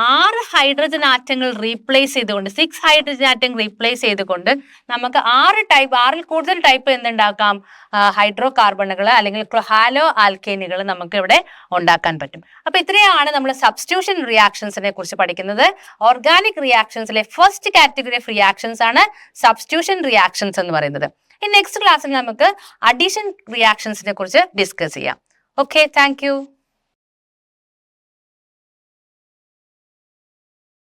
6 ഹൈഡ്രജൻ ആറ്റങ്ങൾ റീപ്ലേസ് ചെയ്തുകൊണ്ട് 6 ഹൈഡ്രജൻ ആറ്റങ്ങൾ റീപ്ലേസ് ചെയ്തുകൊണ്ട് നമുക്ക് 6 കൂടുതൽ ടൈപ്പ് എന്തുണ്ടാക്കാം? ഹൈഡ്രോ കാർബണുകൾ അല്ലെങ്കിൽ ഹാലോ ആൽക്കേനുകൾ നമുക്ക് ഇവിടെ ഉണ്ടാക്കാൻ പറ്റും. അപ്പൊ ഇത്രയാണ് നമ്മൾ സബ്സ്റ്റിറ്റ്യൂഷൻ റിയാക്ഷൻസിനെ കുറിച്ച് പഠിക്കുന്നത്. ഓർഗാനിക് റിയാക്ഷൻസിലെ ഫസ്റ്റ് കാറ്റഗറി ഓഫ് റിയാക്ഷൻസ് ആണ് സബ്സ്റ്റിറ്റ്യൂഷൻ റിയാക്ഷൻസ് എന്ന് പറയുന്നത്. നെക്സ്റ്റ് ക്ലാസ്സിൽ നമുക്ക് അഡീഷൻ റിയാക്ഷൻസിനെ കുറിച്ച് ഡിസ്കസ് ചെയ്യാം. Okay, thank you.